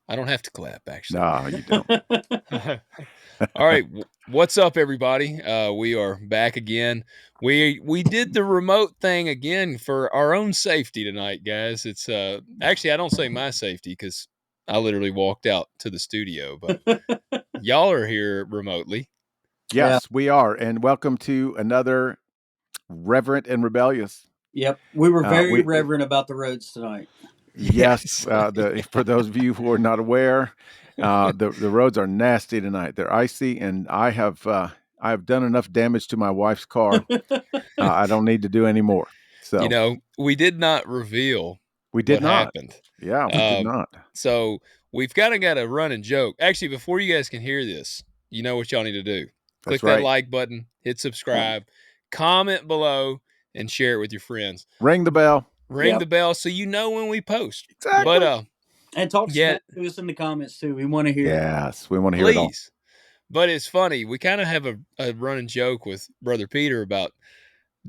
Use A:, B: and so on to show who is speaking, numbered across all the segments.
A: I don't have to clap, actually.
B: No, you don't.
A: All right, what's up, everybody? We are back again. We did the remote thing again for our own safety tonight, guys. It's actually, I don't say my safety because I literally walked out to the studio, but y'all are here remotely.
C: Yeah.
B: Yes, we are. And welcome to another Reverent and Rebellious.
C: Yep. We were very
B: We
C: reverent about the roads tonight.
B: Yes, for those of you who are not aware, the roads are nasty tonight. They're icy, and I have done enough damage to my wife's car. I don't need to do any more. So
A: We did not reveal
B: we did
A: what
B: not.
A: happened.
B: Yeah, we did not.
A: So we've kind of got a running joke. Actually, before you guys can hear this, you know what y'all need to do. Click
B: That's
A: that
B: right.
A: like button, hit subscribe, comment below, and share it with your friends.
B: Ring the bell.
A: Ring the bell so you know when we post.
B: Exactly.
A: But
C: and talk to us in the comments too. We want to hear.
B: Yes, we want to hear it all.
A: please. But it's funny. We kind of have a running joke with Brother Peter about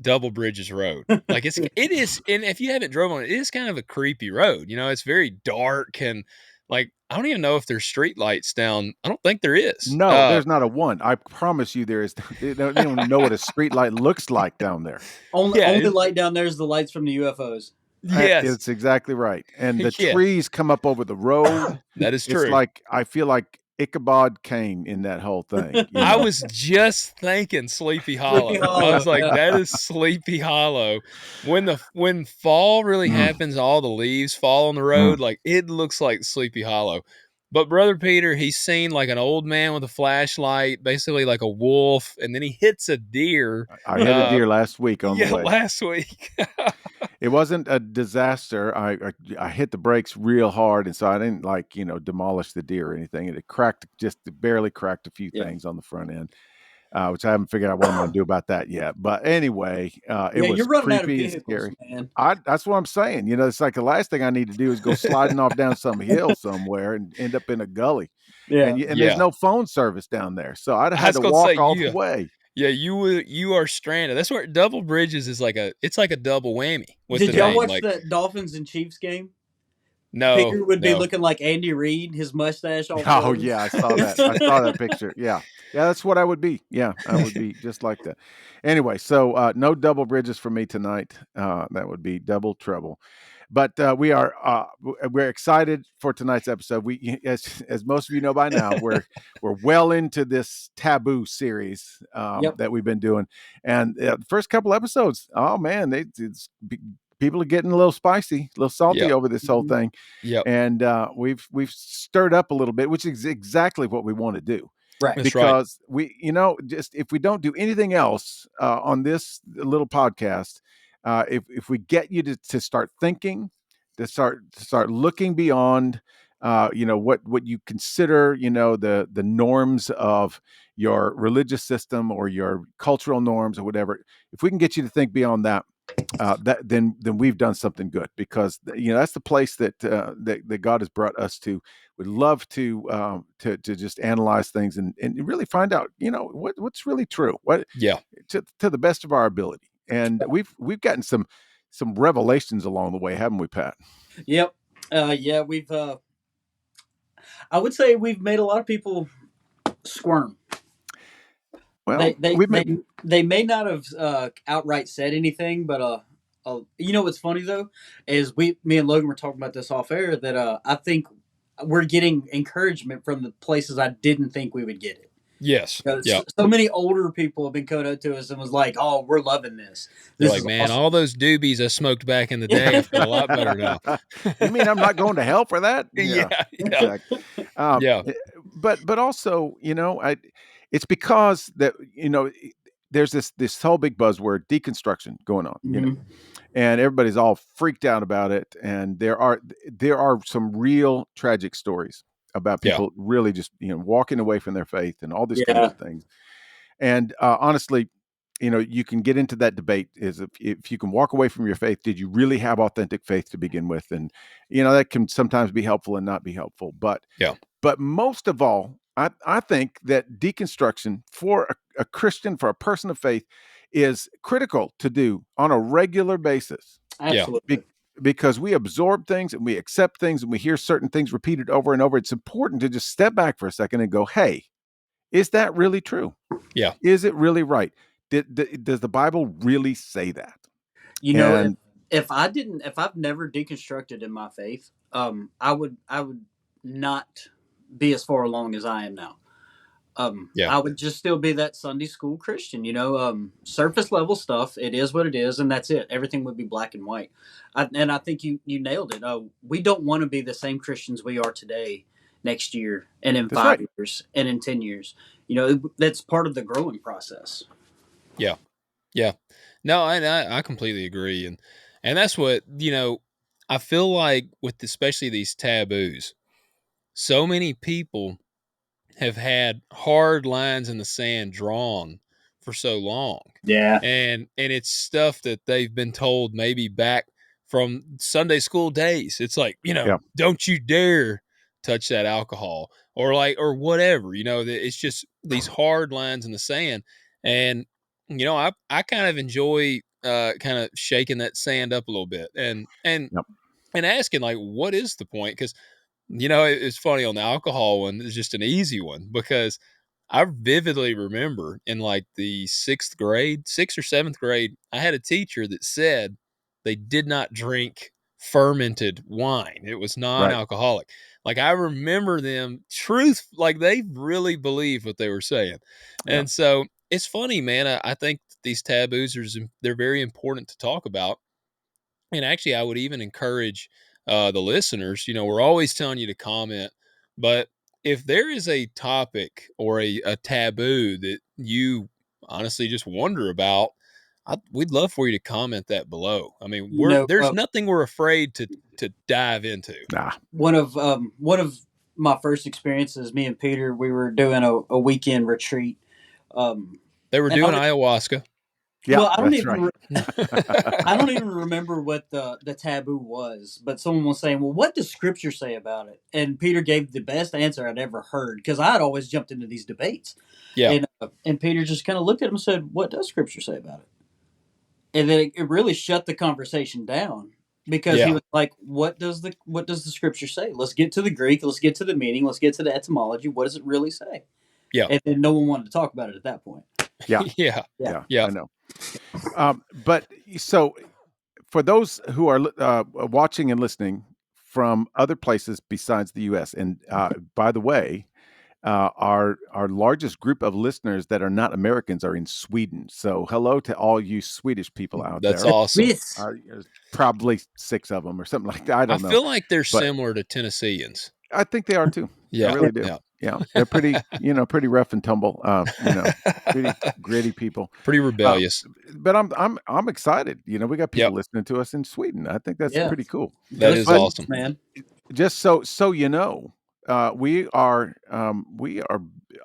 A: Double Bridges Road. Like it is, and if you haven't drove on it, it is kind of a creepy road. It's very dark and like I don't even know if there's street lights down. I don't think there is.
B: No, there's not a one. I promise you, there is. They don't even know what a street light looks like down there.
C: Only light down there is the lights from the UFOs.
A: Yes,
B: it's exactly right. And the
A: Yeah.
B: trees come up over the road.
A: That is true.
B: It's like I feel like Ichabod Kane in that whole thing.
A: I was just thinking Sleepy Hollow. I was like, that is Sleepy Hollow. When fall really happens, all the leaves fall on the road. Like it looks like Sleepy Hollow. But Brother Peter, he's seen like an old man with a flashlight, basically like a wolf, and then he hits a deer.
B: I hit a deer last week on the way.
A: Last week.
B: It wasn't a disaster. I hit the brakes real hard, and so I didn't demolish the deer or anything. It barely cracked a few things on the front end, which I haven't figured out what I'm going to do about that yet. But anyway, it was
C: you're running out of
B: creepy and
C: vehicles,
B: scary.
C: man.
B: That's what I'm saying. It's like the last thing I need to do is go sliding off down some hill somewhere and end up in a gully.
C: Yeah,
B: and there's no phone service down there, so I'd have had to
A: gonna
B: walk
A: say,
B: all the way.
A: Yeah, you are stranded. That's where Double Bridges is it's like a double whammy.
C: Did y'all watch that Dolphins and Chiefs game?
A: No,
C: Peter would be looking like Andy Reid, his mustache all
B: Oh yeah, I saw that. I saw that picture. Yeah, that's what I would be. Yeah, I would be just like that. Anyway, so no double bridges for me tonight. That would be double trouble. But we're excited for tonight's episode. We, as most of you know by now, we're well into this taboo series that we've been doing, and the first couple episodes, oh man, people are getting a little spicy, a little salty over this whole thing.
A: Yeah,
B: and we've stirred up a little bit, which is exactly what we want to do.
C: Right.
B: Because we, just if we don't do anything else on this little podcast. If we get you to start thinking, to start looking beyond, what you consider, the norms of your religious system or your cultural norms or whatever, if we can get you to think beyond that, then we've done something good, because that's the place that that God has brought us to. We'd love to just analyze things and really find out, what's really true, to the best of our ability. And we've gotten some revelations along the way, haven't we, Pat?
C: Yep. We've. I would say we've made a lot of people squirm.
B: Well,
C: they may not have outright said anything, but what's funny though is me and Logan were talking about this off air, that I think we're getting encouragement from the places I didn't think we would get it.
A: Yes.
C: So many older people have been coming up to us and was like, "Oh, we're loving this."
A: They're like, man, awesome. All those doobies I smoked back in the day, I feel a lot better now.
B: You mean I'm not going to hell for that?
A: Yeah.
B: Exactly. But also, it's because that there's this whole big buzzword deconstruction going on, and everybody's all freaked out about it. And there are some real tragic stories about people really just walking away from their faith and all these kinds of things. And honestly, you can get into that debate, is if you can walk away from your faith, did you really have authentic faith to begin with? And that can sometimes be helpful and not be helpful. But most of all, I think that deconstruction for a Christian, for a person of faith, is critical to do on a regular basis.
C: Absolutely.
B: because we absorb things and we accept things and we hear certain things repeated over and over. It's important to just step back for a second and go, hey, is that really true?
A: Yeah.
B: Is it really right? Does the Bible really say that?
C: You know,
B: And
C: if I've never deconstructed in my faith, I would not be as far along as I am now.
A: Yeah.
C: I would just still be that Sunday school Christian, surface level stuff. It is what it is, and that's it. Everything would be black and white. And I think you nailed it. We don't want to be the same Christians we are today, next year, and in
B: that's
C: 5 years, and in 10 years. That's part of the growing process.
A: Yeah. Yeah. No, I completely agree. And that's what, I feel like with especially these taboos, so many people have had hard lines in the sand drawn for so long.
C: Yeah.
A: And it's stuff that they've been told maybe back from Sunday school days. It's like,
B: Yeah.
A: don't you dare touch that alcohol or whatever, it's just these hard lines in the sand. And, I kind of enjoy kind of shaking that sand up a little bit
B: Yep.
A: and asking like, what is the point? Because it's funny on the alcohol one. It's just an easy one because I vividly remember in like the sixth or seventh grade, I had a teacher that said they did not drink fermented wine. It was
B: Right.
A: non-alcoholic. Like I remember them like they really believed what they were saying.
B: Yeah.
A: And so it's funny, man. I think these taboos they're very important to talk about. And actually, I would even encourage the listeners. We're always telling you to comment, but if there is a topic or a taboo that you honestly just wonder about, we'd love for you to comment that below. I mean,
C: You know,
A: there's nothing we're afraid to dive into.
B: Nah.
C: one of my first experiences, me and Peter, we were doing a weekend retreat.
A: They were
C: And
A: doing ayahuasca.
B: Yeah,
C: well,
B: that's right.
C: I don't even remember what the taboo was, but someone was saying, "Well, what does Scripture say about it?" And Peter gave the best answer I'd ever heard because I had always jumped into these debates,
A: Yeah.
C: and Peter just kind of looked at him and said, "What does Scripture say about it?" And then it really shut the conversation down because he
A: Yeah.
C: was like, "What does the Scripture say? Let's get to the Greek. Let's get to the meaning. Let's get to the etymology. What does it really say?"
A: Yeah.
C: And then no one wanted to talk about it at that point.
B: Yeah.
A: Yeah.
C: Yeah.
A: Yeah.
B: I know. But so for those who are watching and listening from other places besides the U.S., and by the way, our largest group of listeners that are not Americans are in Sweden. So hello to all you Swedish people out
A: That's
B: there.
A: awesome.
C: Yes.
B: There's probably 6 of them or something like that. I
A: I
B: don't know.
A: feel like they're
B: But
A: similar to Tennesseans.
B: I think they are too.
A: Yeah.
B: I really do.
A: Yeah.
B: Yeah, they're pretty, pretty rough and tumble. Pretty gritty people.
A: Pretty rebellious.
B: But I'm excited. We got people
A: Yep.
B: listening to us in Sweden. I think that's
C: Yeah.
B: pretty cool.
A: That is
C: But,
A: awesome.
C: man.
B: Just so we are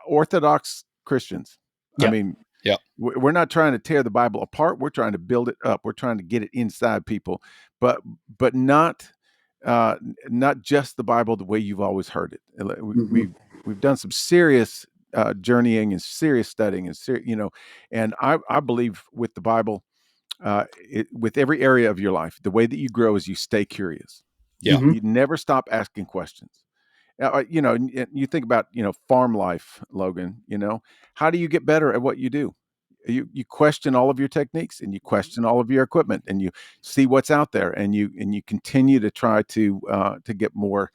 B: Orthodox Christians.
C: Yep.
B: I mean,
A: Yep.
B: we're not trying to tear the Bible apart. We're trying to build it up. We're trying to get it inside people, but not just the Bible the way you've always heard it. We've done some serious journeying and serious studying and I believe with the Bible, with every area of your life, the way that you grow is you stay curious.
A: Yeah.
C: Mhm.
B: You never stop asking questions. You think about farm life, Logan. How do you get better at what you do? You question all of your techniques and you question all of your equipment and you see what's out there and you continue to try to get more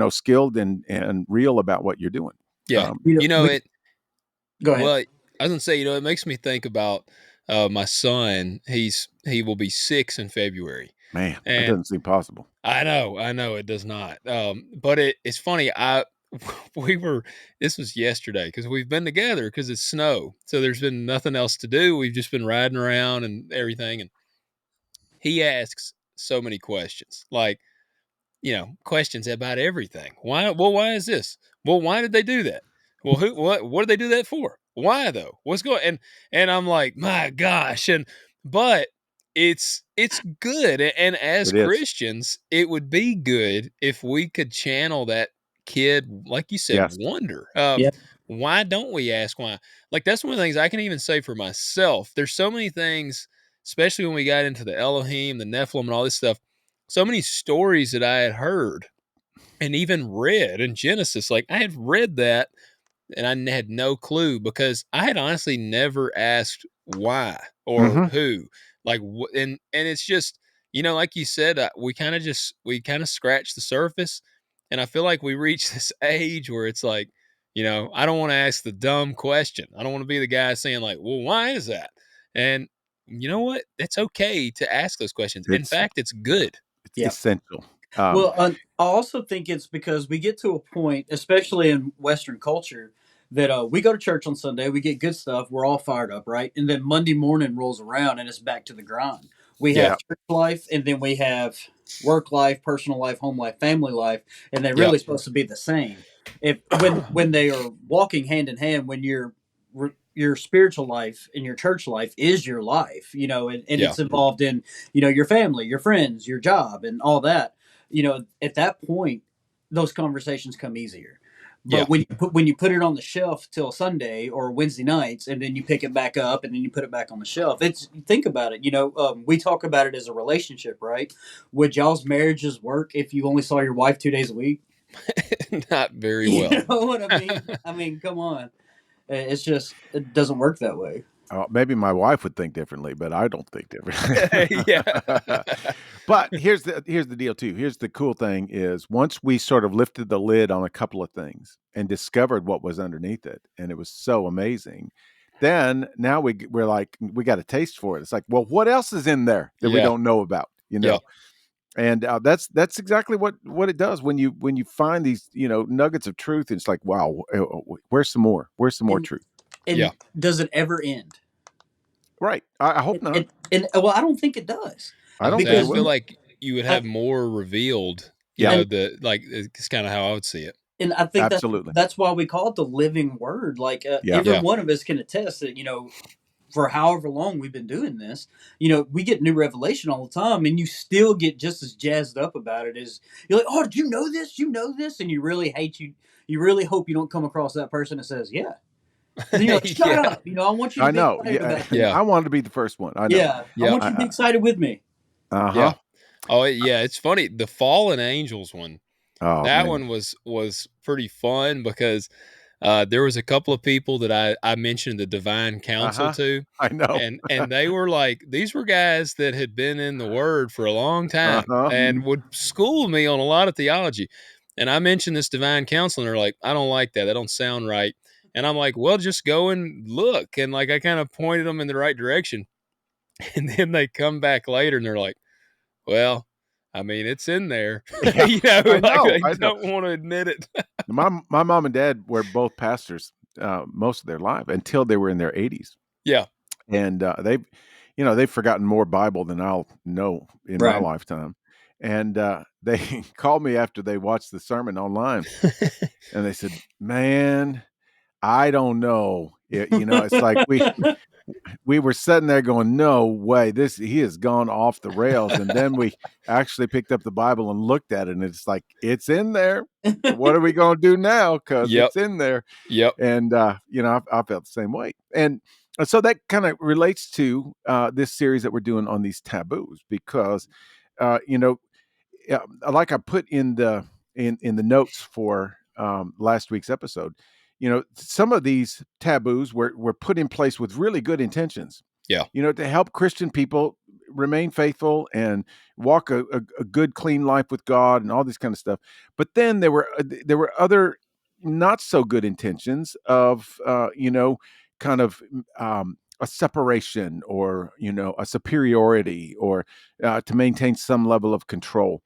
B: skilled and real about what you're doing.
A: Yeah.
C: Go ahead.
A: Well, I was gonna say, it makes me think about my son. He will be 6 in February.
B: Man, that
A: And
B: doesn't seem possible.
A: I know it does not. But it's funny. This was yesterday because we've been together because it's snow. So there's been nothing else to do. We've just been riding around and everything. And he asks so many questions, like, questions about everything. Why? Well, why is this? Well, why did they do that? Well, what did they do that for? Why though? What's going? And I'm like, my gosh. But it's good. And as
B: It is.
A: Christians, it would be good if we could channel that kid, like you said,
B: Yes.
A: wonder.
C: Yeah.
A: Why don't we ask why? Like that's one of the things I can even say for myself. There's so many things especially when we got into the Elohim, the Nephilim, and all this stuff. So many stories that I had heard and even read in Genesis. Like I had read that and I had no clue because I had honestly never asked why or
B: Mm-hmm.
A: who. Like, and it's just, like you said, we kind of scratched the surface, and I feel like we reached this age where it's like, I don't want to ask the dumb question. I don't want to be the guy saying like, well, why is that? And you know what? It's okay to ask those questions. In
B: It's
A: fact, it's good.
B: it's
C: Yeah.
B: essential.
C: Well, I also think it's because we get to a point, especially in Western culture, that we go to church on Sunday, we get good stuff, we're all fired up, right? And then Monday morning rolls around and it's back to the grind. We
A: Yeah.
C: have church life, and then we have work life, personal life, home life, family life, and they're
A: Yeah.
C: really supposed to be the same. If when they are walking hand in hand, when your spiritual life and your church life is your life, and
A: Yeah.
C: it's involved in your family, your friends, your job, and all that. At that point, those conversations come easier. But
A: Yeah.
C: when you put it on the shelf till Sunday or Wednesday nights, and then you pick it back up, and then you put it back on the shelf, think about it. We talk about it as a relationship, right? Would y'all's marriages work if you only saw your wife 2 days a week?
A: Not very well.
C: You know what I mean? I mean, come on. It's just it doesn't work that way.
B: Maybe my wife would think differently, but I don't think differently.
A: Yeah.
B: But here's the deal too. Here's the cool thing is once we sort of lifted the lid on a couple of things and discovered what was underneath it, and it was so amazing, then now we're like, we got a taste for it. It's like, well, what else is in there that we
A: Yeah.
B: don't know about,
A: Yeah.
B: And that's exactly what it does when you find these nuggets of truth. It's like, wow, where's some more? Where's some more truth?
C: And
A: Yeah.
C: does it ever end?
B: Right. I hope not.
C: Well, I don't think it does.
B: I don't think
A: I
B: it
C: Because
A: feel
B: will.
A: like you would have more revealed.
B: Yeah.
A: It's kind of how I would see it.
C: And I think
B: Absolutely.
C: that's why we call it the living word. Like
B: Yeah.
C: every
A: Yeah.
C: one of us can attest that for however long we've been doing this, we get new revelation all the time, and you still get just as jazzed up about it as you're like, oh, did you know this? You know this, and you really really hope you don't come across that person that says, yeah. And then you're like, shut
A: Yeah.
C: up. I want you to
B: I
C: be
B: know.
C: excited
B: Yeah.
C: with that.
A: Yeah.
B: I wanted to be the first one. I know.
C: Yeah. I want you to be excited with me.
B: Uh-huh.
A: Yeah. Oh, yeah. It's funny. The fallen angels one.
B: Oh,
A: That
B: man.
A: one was pretty fun because there was a couple of people that I mentioned the divine council to,
B: I know.
A: and they were like, these were guys that had been in the word for a long time and would school me on a lot of theology. And I mentioned this divine council, and they're like, I don't like that. That don't sound right. And I'm like, well, just go and look. And like I kind of pointed them in the right direction. And then they come back later and they're like, well, I mean, it's in there.
B: Yeah, I know.
A: Like
B: I
A: they
B: know.
A: don't want to admit it.
B: My mom and dad were both pastors most of their life until they were in their 80s.
A: Yeah.
B: And they've forgotten more Bible than I'll know in my lifetime. And they called me after they watched the sermon online, and they said, "Man, I don't know. It's like we were sitting there going, no way, he has gone off the rails." And then we actually picked up the Bible and looked at it, and it's like, it's in there. What are we going to do now? Because
A: Yep.
B: it's in there.
A: Yep.
B: And I felt the same way. And so that kind of relates to this series that we're doing on these taboos, because like I put in the notes for last week's episode, some of these taboos were put in place with really good intentions.
A: Yeah.
B: To help Christian people remain faithful and walk a good, clean life with God and all this kind of stuff. But then there were other not so good intentions of kind of a separation, or a superiority, or to maintain some level of control.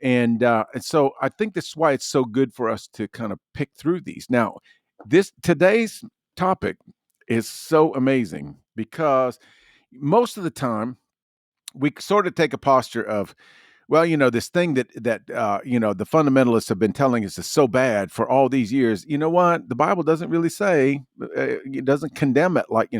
B: And so I think that's why it's so good for us to kind of pick through these. Now, today's topic is so amazing because most of the time we sort of take a posture of, well, this thing that the fundamentalists have been telling us is so bad for all these years. You know what? The Bible doesn't really say, it doesn't condemn it like,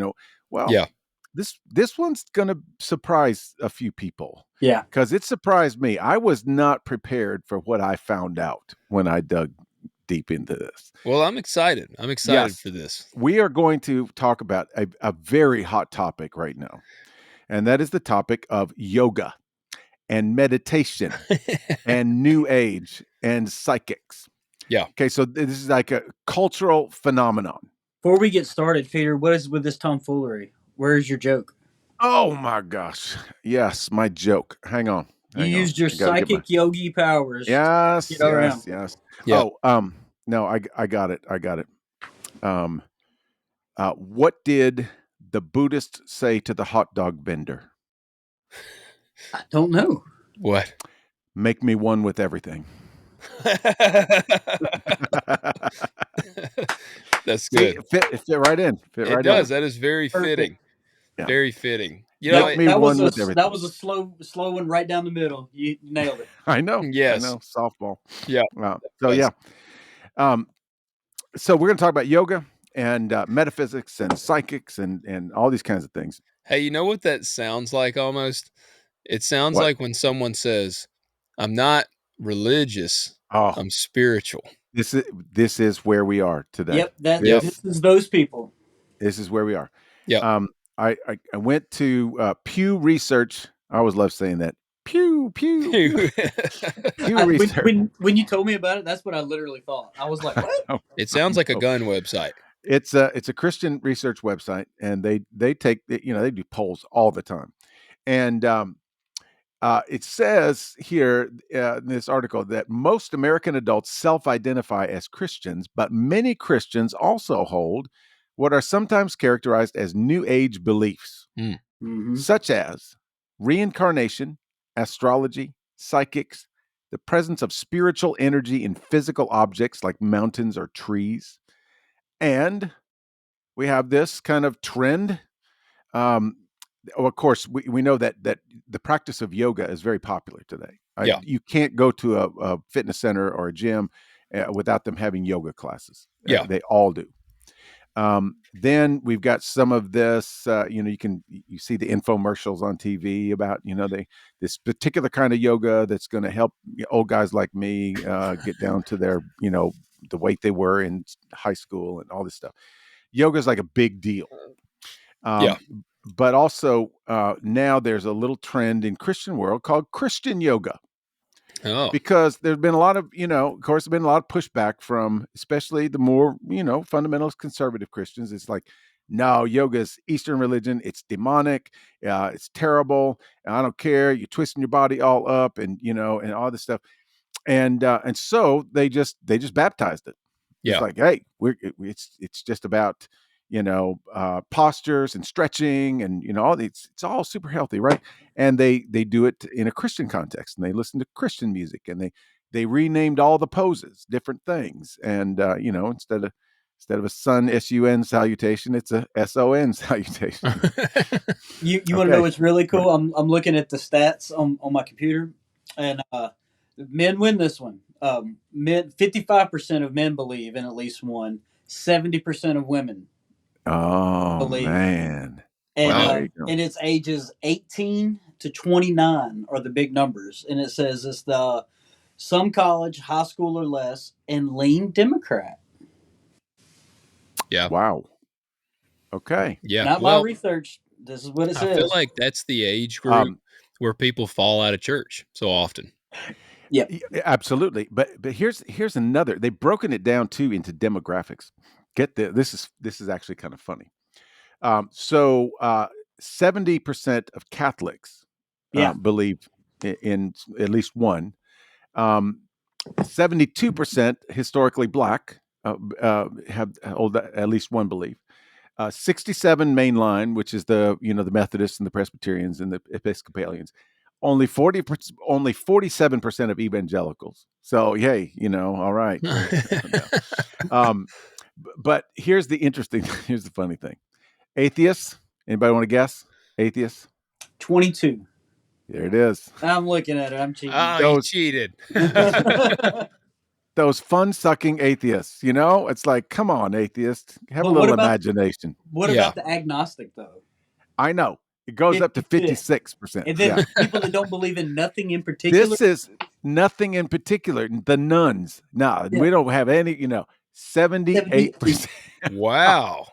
B: well,
A: yeah.
B: This one's going to surprise a few people.
C: Yeah.
B: Because it surprised me. I was not prepared for what I found out when I dug deep into this.
A: Well, I'm excited. I'm excited for this.
B: We are going to talk about a very hot topic right now. and that is the topic of yoga and meditation and New Age and psychics.
A: Yeah.
B: Okay, so this is like a cultural phenomenon.
C: Before we get started, Peter, what is with this tomfoolery? Where's your joke?
B: Oh my gosh. Yes, my joke. Hang on.
C: You used your psychic yogi powers.
B: Yes,
C: to get around.
B: yes.
A: Yeah.
B: Oh, no, I got it. What did the Buddhist say to the hot dog vendor?
C: I don't know.
A: What?
B: Make me one with everything.
A: That's good.
B: It fit right in.
A: It does. That is very fitting.
B: Yeah.
A: Very fitting. You
B: Make
A: know,
B: me one with everything.
C: That was a slow one right down the middle. You nailed it.
B: I know.
A: Yes.
B: I know. Softball.
A: Yeah.
B: So yeah. So we're going to talk about yoga and metaphysics and psychics and all these kinds of things.
A: Hey, you know what that sounds like almost? It sounds
B: What?
A: like when someone says, I'm not religious,
B: Oh,
A: I'm spiritual.
B: this is where we are today.
C: Yep, this is those people.
B: This is where we are.
A: Yeah.
B: I went to Pew Research. I always love saying that. Pew Research.
C: When you told me about it, that's what I literally thought. I was like, what?
A: It sounds like a gun website.
B: It's a Christian research website, and they take, they do polls all the time. And it says here in this article that most American adults self-identify as Christians, but many Christians also hold what are sometimes characterized as New Age beliefs, such as reincarnation, astrology, psychics, the presence of spiritual energy in physical objects like mountains or trees. And we have this kind of trend. Of course, we know that the practice of yoga is very popular today. You can't go to a fitness center or a gym without them having yoga classes.
A: Yeah,
B: they all do. Then we've got some of this. You see the infomercials on TV about this particular kind of yoga that's going to help old guys like me get down to their the weight they were in high school and all this stuff. Yoga is like a big deal. But also now there's a little trend in Christian world called Christian yoga.
A: Oh.
B: Because there's been a lot of, of course, there's been a lot of pushback from especially the more, fundamentalist conservative Christians. It's like, no, yoga is Eastern religion. It's demonic. It's terrible. I don't care. You're twisting your body all up and all this stuff. And so they just baptized it.
A: Yeah.
B: It's like, hey, it's just about, postures and stretching and, all these, it's all super healthy. Right. And they do it in a Christian context, and they listen to Christian music, and they renamed all the poses, different things. And, instead of a sun salutation, it's a SON salutation.
C: You want to know what's really cool? I'm looking at the stats on my computer, and men win this one. 55% of men believe in at least one. 70% of women.
B: Oh,
C: believe.
B: Man.
C: And and it's ages 18 to 29 are the big numbers. And it says it's the some college, high school or less, and lean Democrat.
A: Yeah.
B: Wow. Okay.
A: Yeah.
C: Not my research. This is what it says.
A: I feel like that's the age group where people fall out of church so often.
C: Yeah,
B: absolutely. But here's another. They've broken it down too into demographics. This is actually kind of funny. So 70% of Catholics believe in at least one. 72% historically Black have hold at least one belief. 67 mainline, which is the the Methodists and the Presbyterians and the Episcopalians. Only 47% of evangelicals. So yay, all right. But here's the funny thing. Atheists. Anybody want to guess? Atheists?
C: 22.
B: There it is.
C: I'm looking at it. I'm cheating.
A: Oh, you cheated.
B: Those fun-sucking atheists, It's like, come on, atheists. Have a little imagination.
C: What about the agnostic, though?
B: I know. It goes up to 56%.
C: And then people that don't believe in nothing in particular.
B: This is nothing in particular. The nuns. No, we don't have any, 78%.
A: Wow.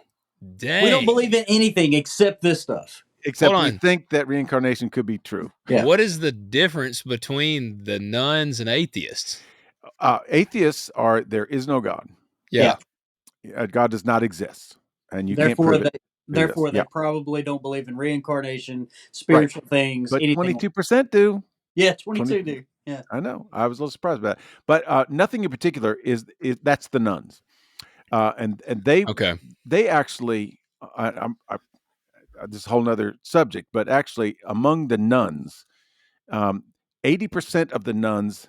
A: Dang.
C: We don't believe in anything except this stuff.
B: Except
A: hold
B: we
A: on.
B: think that reincarnation could be true.
C: Yeah.
A: What is the difference between the nuns and atheists?
B: Atheists are there is no God.
A: Yeah.
B: God does not exist, and you can't
C: Therefore,
B: prove it.
C: they
B: He does.
C: therefore
B: Yeah,
C: they probably don't believe in reincarnation,
B: right.
C: spiritual things,
B: But
C: anything like.
B: 22% do.
C: Yeah, 22
B: 22.
C: do. Yeah.
B: I know. I was a little surprised by that. But nothing in particular is that's the nuns, and
A: Okay.
B: they actually. This is a whole nother subject, but actually among the nuns, 80% of the nuns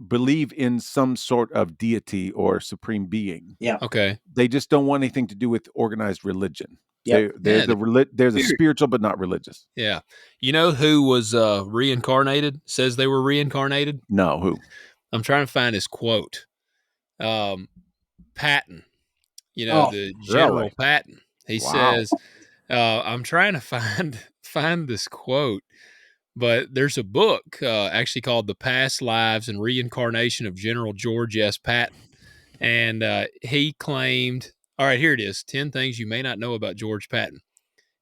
B: believe in some sort of deity or supreme being.
C: Yeah.
A: Okay.
B: They just don't want anything to do with organized religion.
C: Yep.
B: They're
A: Yeah.
B: they're the
A: Spirit.
B: spiritual but not religious.
A: Yeah. You know who was reincarnated? Says they were reincarnated?
B: No, who?
A: I'm trying to find his quote. Patton,
C: Oh,
A: the General
B: Really?
A: Patton. He
B: Wow.
A: says, I'm trying to find this quote, but there's a book actually called The Past Lives and Reincarnation of General George S. Patton. And he claimed, all right, here it is 10 things you may not know about George Patton.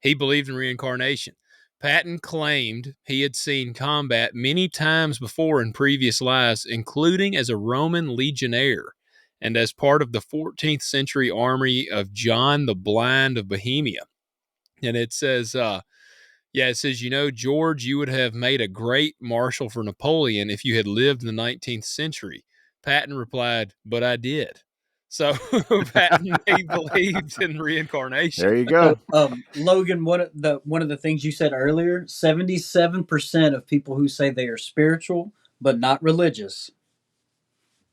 A: He believed in reincarnation. Patton claimed he had seen combat many times before in previous lives, including as a Roman legionnaire and as part of the 14th century army of John the Blind of Bohemia. And it says, George, you would have made a great marshal for Napoleon if you had lived in the 19th century. Patton replied, but I did. So Patton, he believed in reincarnation.
B: There you
C: so
B: go.
C: Logan, one of the things you said earlier, 77% of people who say they are spiritual but not religious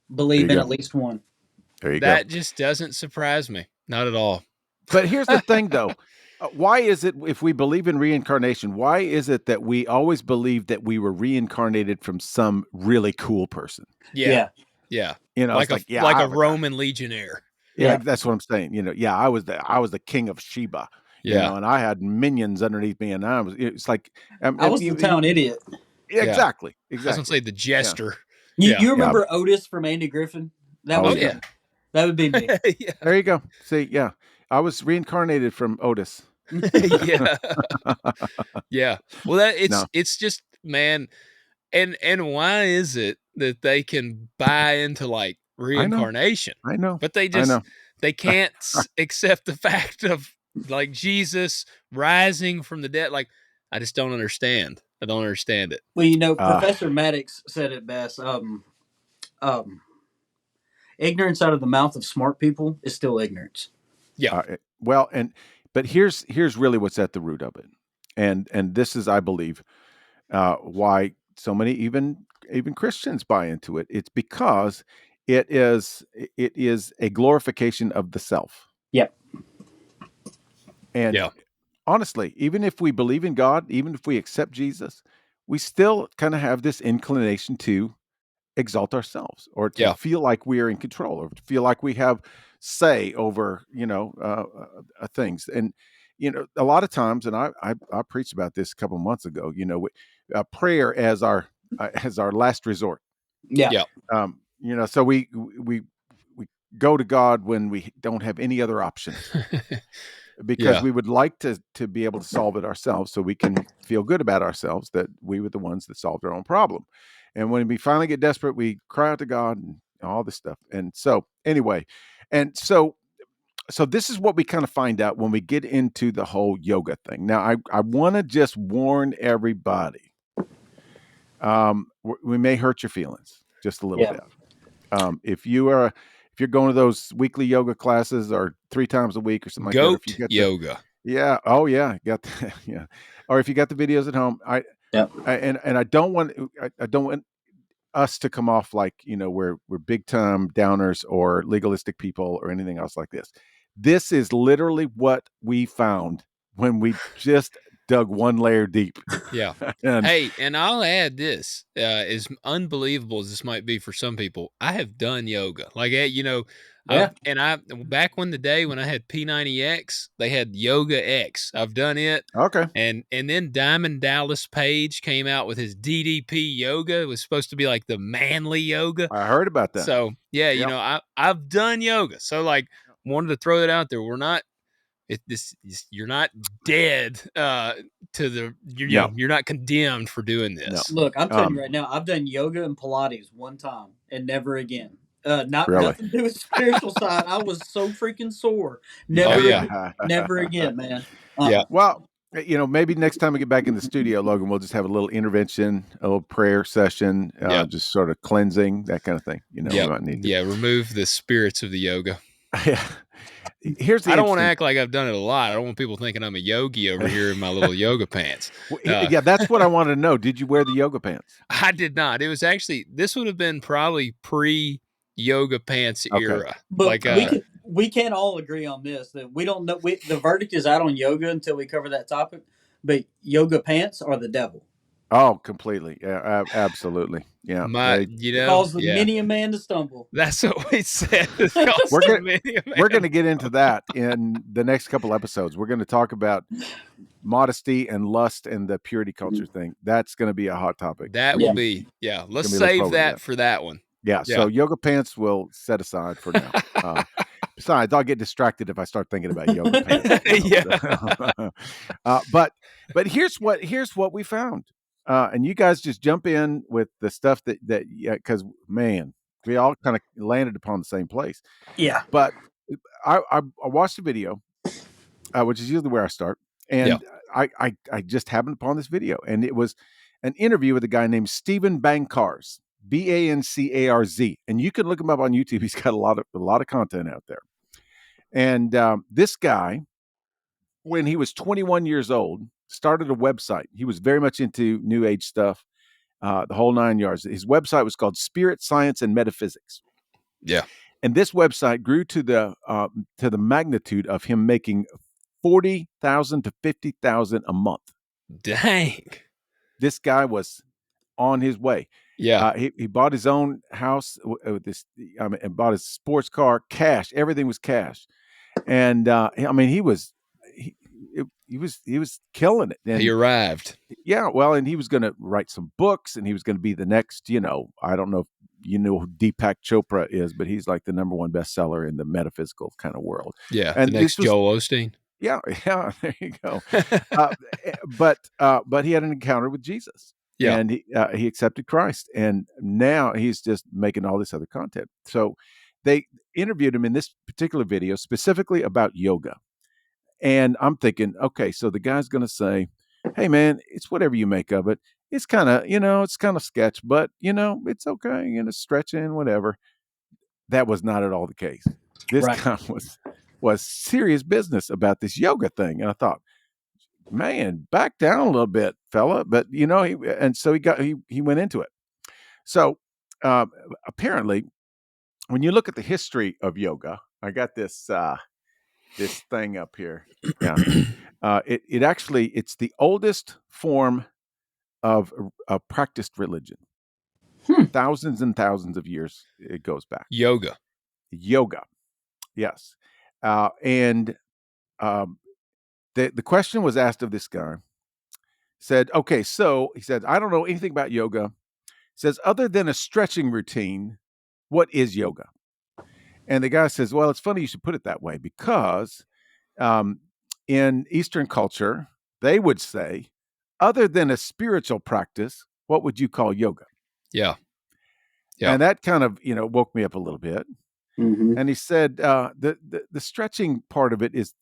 B: There you
C: believe in at
B: go.
C: least one.
B: There you go.
A: That just doesn't surprise me. Not at all.
B: But here's the thing, though. Why is it, if we believe in reincarnation, why is it that we always believe that we were reincarnated from some really cool person?
A: Yeah. Yeah.
B: It's like, yeah,
A: like a Roman legionnaire.
B: yeah, that's what I'm saying. Yeah, I was the king of Sheba.
A: Yeah.
B: And I had minions underneath me, and it's like,
C: I was the town idiot.
A: Yeah.
B: exactly.
A: I was gonna say the
B: Yeah.
A: jester.
C: You,
A: Yeah.
C: you remember Otis from Andy Griffin? That
B: Oh
C: was
B: yeah.
C: me. That would be me.
A: Yeah.
B: There you go. See, yeah, I was reincarnated from Otis.
A: Yeah. Yeah. Well,
B: No,
A: it's just, man, and why is it that they can buy into like
B: I know,
A: reincarnation,
B: I know,
A: but they
B: I know.
A: can't accept the fact of like Jesus rising from the dead? Like, I just don't understand. I don't understand it.
C: Well,
B: Uh,
C: Professor Maddox said it best. Um, Ignorance out of the mouth of smart people is still ignorance.
A: Yeah.
B: well, but here's really what's at the root of it, and this is, I believe, why so many even Christians buy into it. It's because it is a glorification of the self.
C: Yep.
B: And
A: Yeah.
B: honestly, even if we believe in God, even if we accept Jesus, we still kind of have this inclination to exalt ourselves, or to
A: Yeah.
B: feel like we are in control, or to feel like we have say over things. And a lot of times, and I preached about this a couple of months ago, prayer as our last resort.
C: Yeah.
A: Yeah.
B: So we go to God when we don't have any other options, because
A: Yeah.
B: we would like to be able to solve it ourselves, so we can feel good about ourselves that we were the ones that solved our own problem. And when we finally get desperate, we cry out to God and all this stuff. And so anyway, and so this is what we kind of find out when we get into the whole yoga thing. Now, I want to just warn everybody. We may hurt your feelings just a little
C: Yeah.
B: bit. If you're going to those weekly yoga classes, or 3 times a week or something like that, or if you
A: Goat
B: get
A: yoga.
B: yeah, oh yeah, got the, yeah, or if you got the videos at home,
C: Yep.
B: I don't want us to come off like we're big time downers or legalistic people or anything else like this. This is literally what we found when we just dug one layer deep.
A: Yeah.
B: And
A: Hey, and I'll add this, as unbelievable as this might be for some people, I have done yoga. Like,
C: Yeah.
A: back when I had P90X, they had Yoga X. I've done it.
B: okay,
A: And then Diamond Dallas Page came out with his DDP yoga. It was supposed to be like the manly yoga.
B: I heard about that.
A: So yeah,
B: Yep.
A: I've done yoga. So like, wanted to throw that out there. You're not dead you're not condemned for doing
B: No.
A: this.
C: Look, I'm telling you right now, I've done yoga and Pilates one time and never again. Not
B: Really?
C: nothing to do with spiritual side. I was so freaking sore.
A: Oh,
C: Never,
A: yeah.
C: never again, man.
A: Yeah.
B: Well, maybe next time we get back in the studio, Logan, we'll just have a little intervention, a little prayer session,
A: Yeah.
B: just sort of cleansing, that kind of thing. We might need to.
A: Yeah, remove the spirits of the yoga.
B: Yeah. Here's the
A: I don't want to
B: interesting-
A: act like I've done it a lot. I don't want people thinking I'm a yogi over here in my little yoga pants.
B: Yeah, that's what I wanted to know. Did you wear the yoga pants?
A: I did not. It was actually, this would have been probably pre-yoga pants era.
C: But we can't all agree on this that we don't know. The verdict is out on yoga until we cover that topic. But yoga pants are the devil.
B: Oh, completely. Yeah, absolutely. Yeah.
C: Cause many a man to stumble.
A: That's what we said.
B: We're going to get into that in the next couple episodes. We're going to talk about modesty and lust and the purity culture thing. That's going to be a hot topic.
A: That will be. Yeah. Let's save that for that one.
B: Yeah. So yoga pants will set aside for now. Besides, I'll get distracted if I start thinking about yoga pants. But here's what we found. And you guys just jump in with the stuff that because man, we all kind of landed upon the same place.
C: Yeah.
B: But I watched a video, which is usually where I start, and I just happened upon this video, and it was an interview with a guy named Stephen Bancarz, Bancarz, and you can look him up on YouTube. He's got a lot of content out there. And this guy, when he was 21 years old, started a website. He was very much into New Age stuff, the whole 9 yards. His website was called Spirit, Science, and Metaphysics.
A: Yeah.
B: And this website grew to the magnitude of him making $40,000 to $50,000 a month.
A: Dang.
B: This guy was on his way.
A: Yeah.
B: He bought his own house with this. And bought his sports car, cash. Everything was cash. And he was killing it. And
A: he arrived.
B: Yeah, well, and he was going to write some books, and he was going to be the next. I don't know if you know who Deepak Chopra is, but he's like the #1 bestseller in the metaphysical kind of world.
A: Yeah, and the next Joel Osteen.
B: Yeah, there you go. But he had an encounter with Jesus. Yeah, and he accepted Christ, and now he's just making all this other content. So they interviewed him in this particular video specifically about yoga. And I'm thinking, okay, so the guy's going to say, hey, man, it's whatever you make of it. It's kind of, it's kind of sketch, but, it's okay. Stretching, whatever. That was not at all the case. This guy was serious business about this yoga thing. And I thought, man, back down a little bit, fella. But, so he went into it. So apparently, when you look at the history of yoga, I got this thing up here. Yeah. It's the oldest form of a practiced religion. Thousands and thousands of years it goes back.
A: Yoga.
B: Yes. And the question was asked of this guy. Said, okay, so he said, I don't know anything about yoga. He says, other than a stretching routine, what is yoga? And the guy says, well, it's funny you should put it that way, because in Eastern culture, they would say, other than a spiritual practice, what would you call yoga?
A: Yeah.
B: And that kind of, woke me up a little bit. Mm-hmm. And he said, the stretching part of it is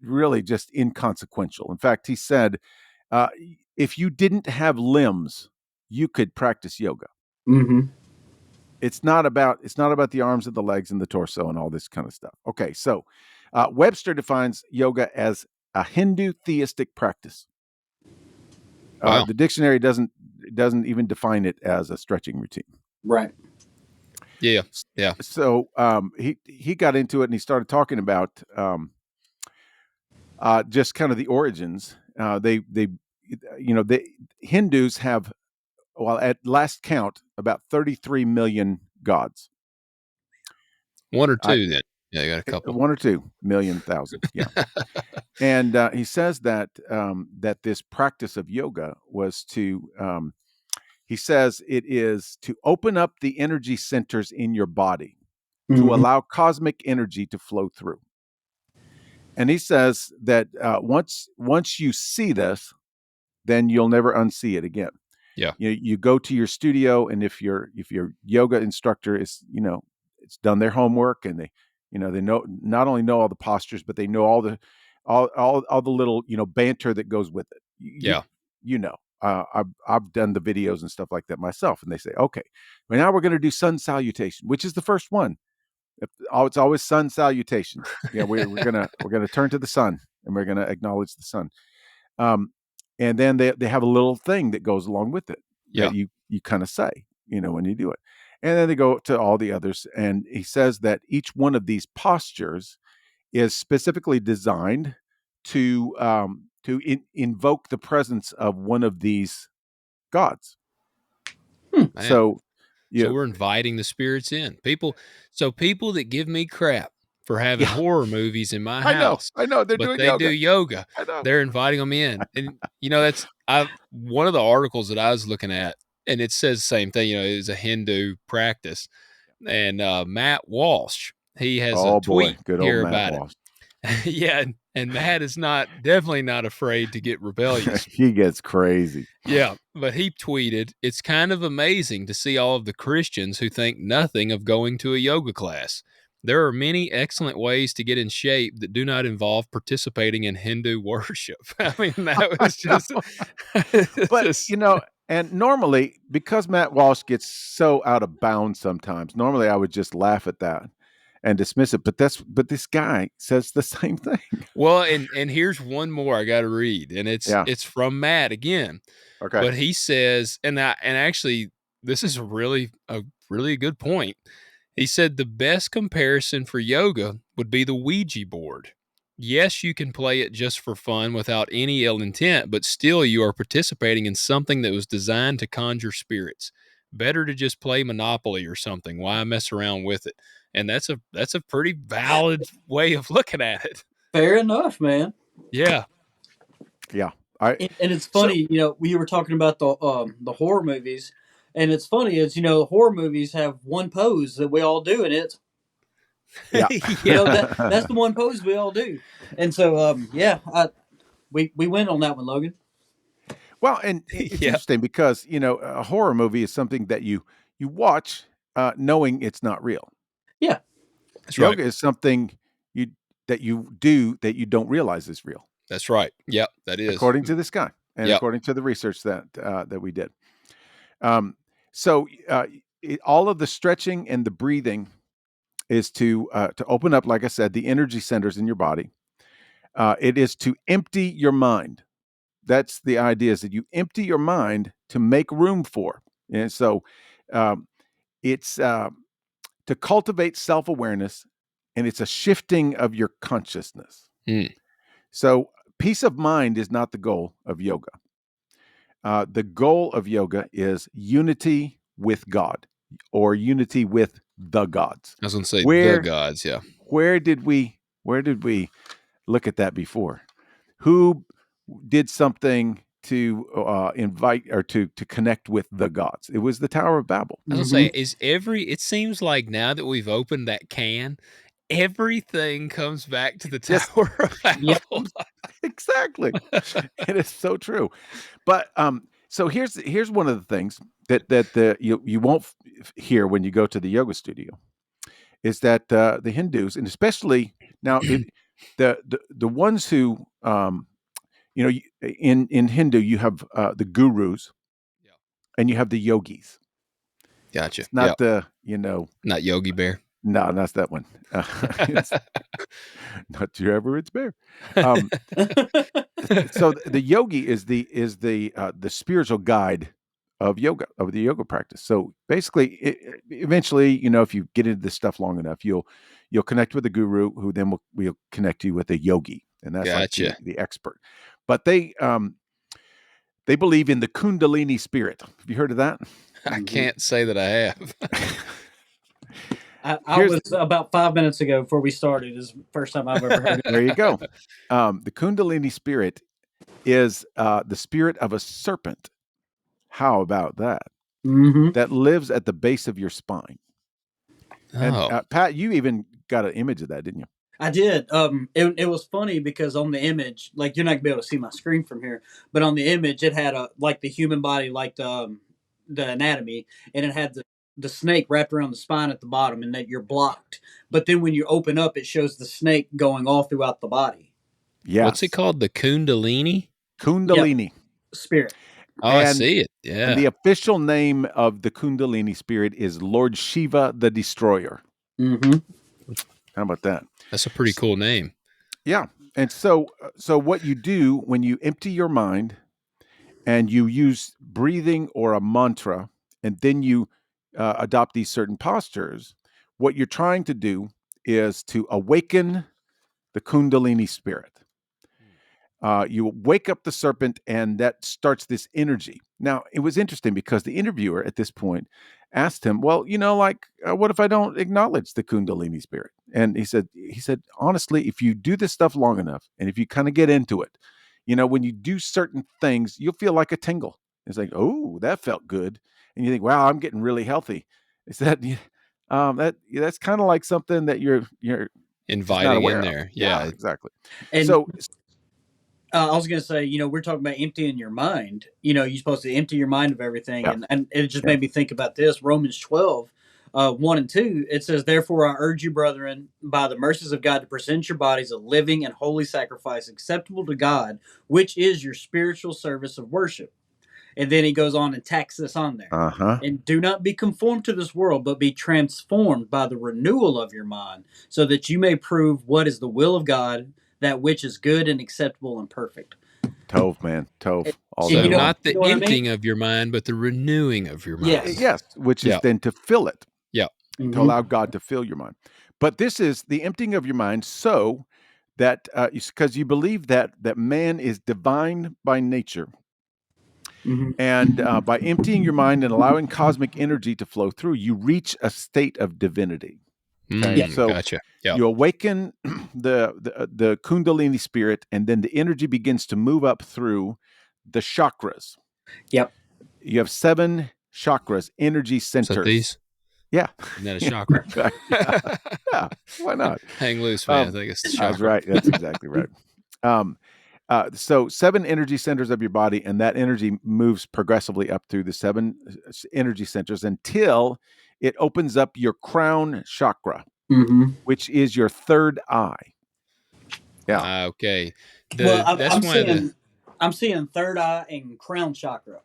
B: really just inconsequential. In fact, he said, if you didn't have limbs, you could practice yoga. Mm-hmm. It's not about the arms and the legs and the torso and all this kind of stuff. Okay, so Webster defines yoga as a Hindu theistic practice.
A: Wow.
B: The dictionary doesn't even define it as a stretching routine.
C: Right.
A: Yeah. Yeah.
B: So he got into it, and he started talking about just kind of the origins. The Hindus have, well, at last count, about 33 million gods.
A: One or two, then. Yeah, you got a couple.
B: 1 or 2 million thousand. Yeah. And he says that this practice of yoga was to, he says it is to open up the energy centers in your body, mm-hmm. to allow cosmic energy to flow through. And he says that once you see this, then you'll never unsee it again.
A: Yeah.
B: You go to your studio, and if your yoga instructor is, it's done their homework, and they know, not only know all the postures, but they know all the little banter that goes with it.
A: Yeah.
B: I've done the videos and stuff like that myself, and they say, okay, well, now we're going to do sun salutation, which is the first one. It's always sun salutations. Yeah, we're gonna turn to the sun, and we're gonna acknowledge the sun. And then they have a little thing that goes along with it that you kind of say, when you do it. And then they go to all the others. And he says that each one of these postures is specifically designed to invoke the presence of one of these gods.
A: Man.
B: So
A: we're inviting the spirits in. People that give me crap for having horror movies in my house.
B: I know. They're
A: but
B: doing
A: they
B: yoga.
A: do yoga.
B: I know.
A: They're inviting them in. And that's one of the articles that I was looking at, and it says the same thing, it's a Hindu practice. And Matt Walsh, he has a tweet
B: Good old
A: here
B: Matt
A: about
B: Walsh.
A: it. Yeah, and Matt is definitely not afraid to get rebellious.
B: He gets crazy.
A: Yeah, but he tweeted, "It's kind of amazing to see all of the Christians who think nothing of going to a yoga class. There are many excellent ways to get in shape that do not involve participating in Hindu worship." I mean, that was just
B: But and normally, because Matt Walsh gets so out of bounds sometimes, normally I would just laugh at that and dismiss it. But this guy says the same thing.
A: Well, and here's one more I got to read, and it's from Matt again.
B: Okay.
A: But he says, and actually, this is a really good point. He said the best comparison for yoga would be the Ouija board. Yes, you can play it just for fun without any ill intent, but still you are participating in something that was designed to conjure spirits. Better to just play Monopoly or something. Why mess around with it? And that's a pretty valid way of looking at it.
C: Fair enough, man.
A: Yeah.
B: Yeah.
C: And it's funny, we were talking about the horror movies, and it's funny is horror movies have one pose that we all do, and it's that's the one pose we all do, and so we went on that one, Logan.
B: Well, and it's interesting because a horror movie is something that you watch knowing it's not real.
C: Yeah,
A: that's
B: yoga
A: right.
B: is something that you do that you don't realize is real.
A: That's right. Yep, that is
B: according to this guy and according to the research that we did. So all of the stretching and the breathing is to open up, like I said, the energy centers in your body. It is to empty your mind. That's the idea, is that you empty your mind to make room for. And so it's to cultivate self-awareness, and it's a shifting of your consciousness. So peace of mind is not the goal of yoga. The goal of yoga is unity with God, or unity with the gods.
A: I was going to say the gods, yeah.
B: Where did we look at that before? Who did something to invite or to connect with the gods? It was the Tower of Babel.
A: I was going to say, it seems like now that we've opened that can, everything comes back to the Tower of Babel.
C: Yep.
B: Exactly. It is so true. But so here's one of the things that you won't hear when you go to the yoga studio, is that the Hindus, and especially now the ones who in Hindu you have the gurus, and you have the yogis.
A: Gotcha.
B: It's not
A: not Yogi Bear.
B: No, that's that one. It's not It's Bear. So the yogi is the spiritual guide of yoga, of the yoga practice. So basically, eventually, if you get into this stuff long enough, you'll connect with a guru, who then will connect you with a yogi, and that's
A: Gotcha.
B: like the expert. But they believe in the Kundalini spirit. Have you heard of that?
A: I can't say that I have.
C: I was about 5 minutes ago before we started. Is the first time I've ever heard it.
B: There you go. The Kundalini spirit is the spirit of a serpent. How about that? That lives at the base of your spine. And Pat, you even got an image of that, didn't you?
C: I did. It was funny because on the image, like you're not gonna be able to see my screen from here, but on the image, it had a like the human body, like the anatomy, and it had the snake wrapped around the spine at the bottom, and that you're blocked. But then when you open up, it shows the snake going all throughout the body.
A: What's it
B: Yes.
A: called? The Kundalini?
C: Yep,
B: Kundalini.
C: spirit.
A: Oh, I
B: And
A: see it.
B: and the
A: Yeah.
B: official name of the Kundalini spirit is Lord Shiva the Destroyer.
C: Mm-hmm.
B: How about that?
A: That's a pretty cool name.
B: Yeah. And so what you do when you empty your mind and you use breathing or a mantra, and then you adopt these certain postures, what you're trying to do is to awaken the Kundalini spirit. You wake up the serpent, and that starts this energy. Now, it was interesting because the interviewer at this point asked him, "Well, what if I don't acknowledge the Kundalini spirit?" And he said, honestly, if you do this stuff long enough, and if you kind of get into it, when you do certain things, you'll feel like a tingle. It's like, oh, that felt good, and you think, wow, I'm getting really healthy. Is that that's kind of like something that you're just not
A: Inviting in
B: aware of.
A: there.
B: Yeah,
A: Yeah.
B: exactly.
C: And
B: So
C: I was gonna say, we're talking about emptying your mind. You're supposed to empty your mind of everything,
B: yeah,
C: and it just
B: yeah.
C: made me think about this. Romans 12, 1 and 2, it says, "Therefore I urge you, brethren, by the mercies of God, to present your bodies a living and holy sacrifice, acceptable to God, which is your spiritual service of worship." And then he goes on and tacks this on there.
B: Uh-huh.
C: And do not be conformed to this world, but be transformed by the renewal of your mind, so that you may prove what is the will of God, that which is good and acceptable and perfect.
B: Tove, man. Tove all
C: And
B: day
A: So
B: long.
A: not the
C: what I
A: emptying
C: mean?
A: of your mind, but the renewing of your mind.
C: Yes.
B: Yes, which is
A: Yeah.
B: then to fill it,
A: Yeah.
B: to
C: Mm-hmm.
B: allow God to fill your mind. But this is the emptying of your mind so that because you believe that man is divine by nature.
C: Mm-hmm.
B: And by emptying your mind and allowing cosmic energy to flow through, you reach a state of divinity. Okay, so
A: Gotcha. Yeah.
B: you awaken the Kundalini spirit, and then the energy begins to move up through the chakras.
C: Yep.
B: You have 7 chakras, energy
A: Is that
B: centers.
A: these?
B: Yeah.
A: Isn't that a
B: Yeah,
A: chakra?
B: right. Yeah. Why not?
A: Hang loose, man. I think it's the chakra.
B: That's right. That's exactly right. So 7 energy centers of your body, and that energy moves progressively up through the 7 energy centers until it opens up your crown chakra,
C: Mm-hmm.
B: which is your third eye. Yeah.
C: Well,
A: That's
C: I'm
A: one of the
C: seeing, third eye and crown chakra.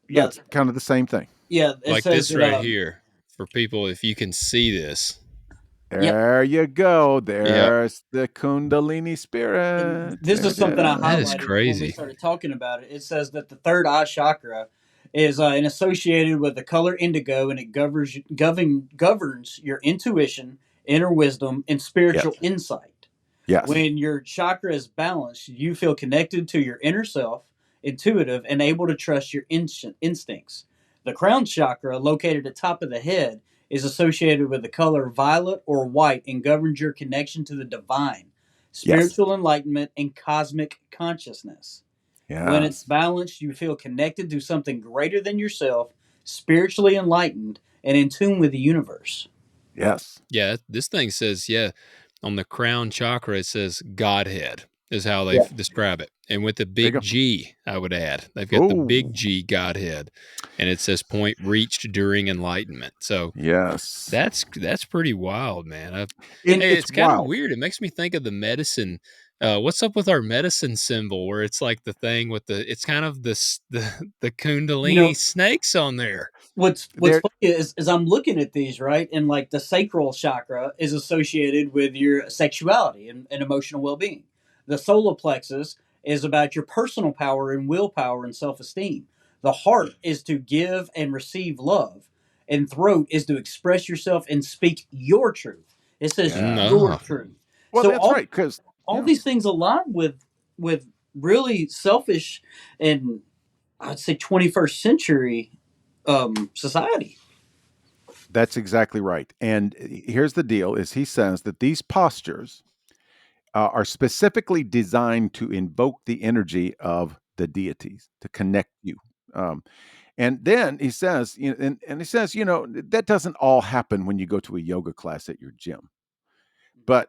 B: Yeah,
C: The
B: it's kind of the same thing.
C: Yeah, it
A: like
C: says
A: this
C: that.
A: right here for people if you can see this.
C: Yep.
B: There you go.
A: Yep.
B: There's the Kundalini
C: And
B: spirit.
C: this
B: There
C: is
B: it
C: something I
B: is.
A: That is
C: highlighted when we
A: crazy.
C: started talking about it. It says that the third eye chakra is associated with the color indigo, and it governs your intuition, inner wisdom, and spiritual
B: Yes.
C: insight.
B: Yes.
C: When your chakra is balanced, you feel connected to your inner self, intuitive, and able to trust your instincts. The crown chakra, located at the top of the head, is associated with the color violet or white and governs your connection to the divine,
B: Yes.
C: spiritual enlightenment, and cosmic consciousness. When it's
B: Yes.
C: balanced, you feel connected to something greater than yourself, spiritually enlightened, and in tune with the universe.
B: Yes.
A: Yeah, this thing says, on the crown chakra, it says Godhead is how they
C: Yeah.
A: describe it. And with the
B: There you
A: big
B: go.
A: G, I would add, they've got the big G Godhead, and it says point reached during enlightenment. So
B: Yes.
A: that's pretty wild, man.
B: It's
A: It's kind of
B: wild.
A: weird. It makes me think of the medicine. What's up with our medicine symbol where it's like the thing with it's kind of the
C: You know,
A: Kundalini snakes on there.
C: what's
B: There.
C: funny is I'm looking at these, right, and like the sacral chakra is associated with your sexuality and emotional well-being. The solar plexus is about your personal power and willpower and self-esteem. The heart is to give and receive love, and throat is to express yourself and speak your truth. It says
B: Yeah.
C: your
A: No.
C: truth.
B: Well,
C: So
B: that's right. Because
C: all these things align with really selfish and I'd say 21st century society.
B: that's exactly right. And here's the deal: is he says that these postures are specifically designed to invoke the energy of the deities to connect you. Um, and then he says, and he says, that doesn't all happen when you go to a yoga class at your gym. But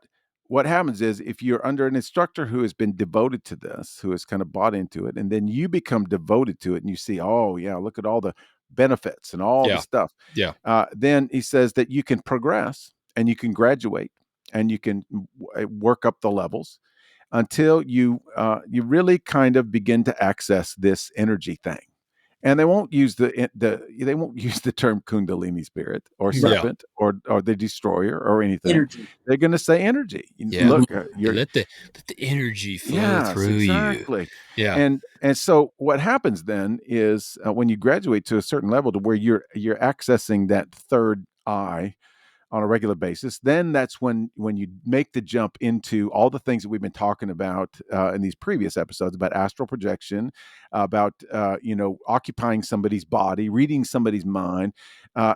B: what happens is if you're under an instructor who has been devoted to this, who has kind of bought into it, and then you become devoted to it and you see, oh, yeah, look at all the benefits and all the
A: Yeah.
B: stuff.
A: Yeah.
B: Then he says that you can progress and you can graduate and you can work up the levels until you really kind of begin to access this energy thing. And they won't use they won't use the term Kundalini spirit or
A: Yeah.
B: serpent or the destroyer or anything.
C: Energy.
B: They're going to say energy.
A: Yeah.
B: Look,
A: Yeah,
B: you're
A: let the energy flow
B: yes,
A: through you.
B: exactly.
A: Yeah.
B: And so what happens then is when you graduate to a certain level to where you're accessing that third eye on a regular basis, then that's when you make the jump into all the things that we've been talking about in these previous episodes about astral projection, about occupying somebody's body, reading somebody's mind,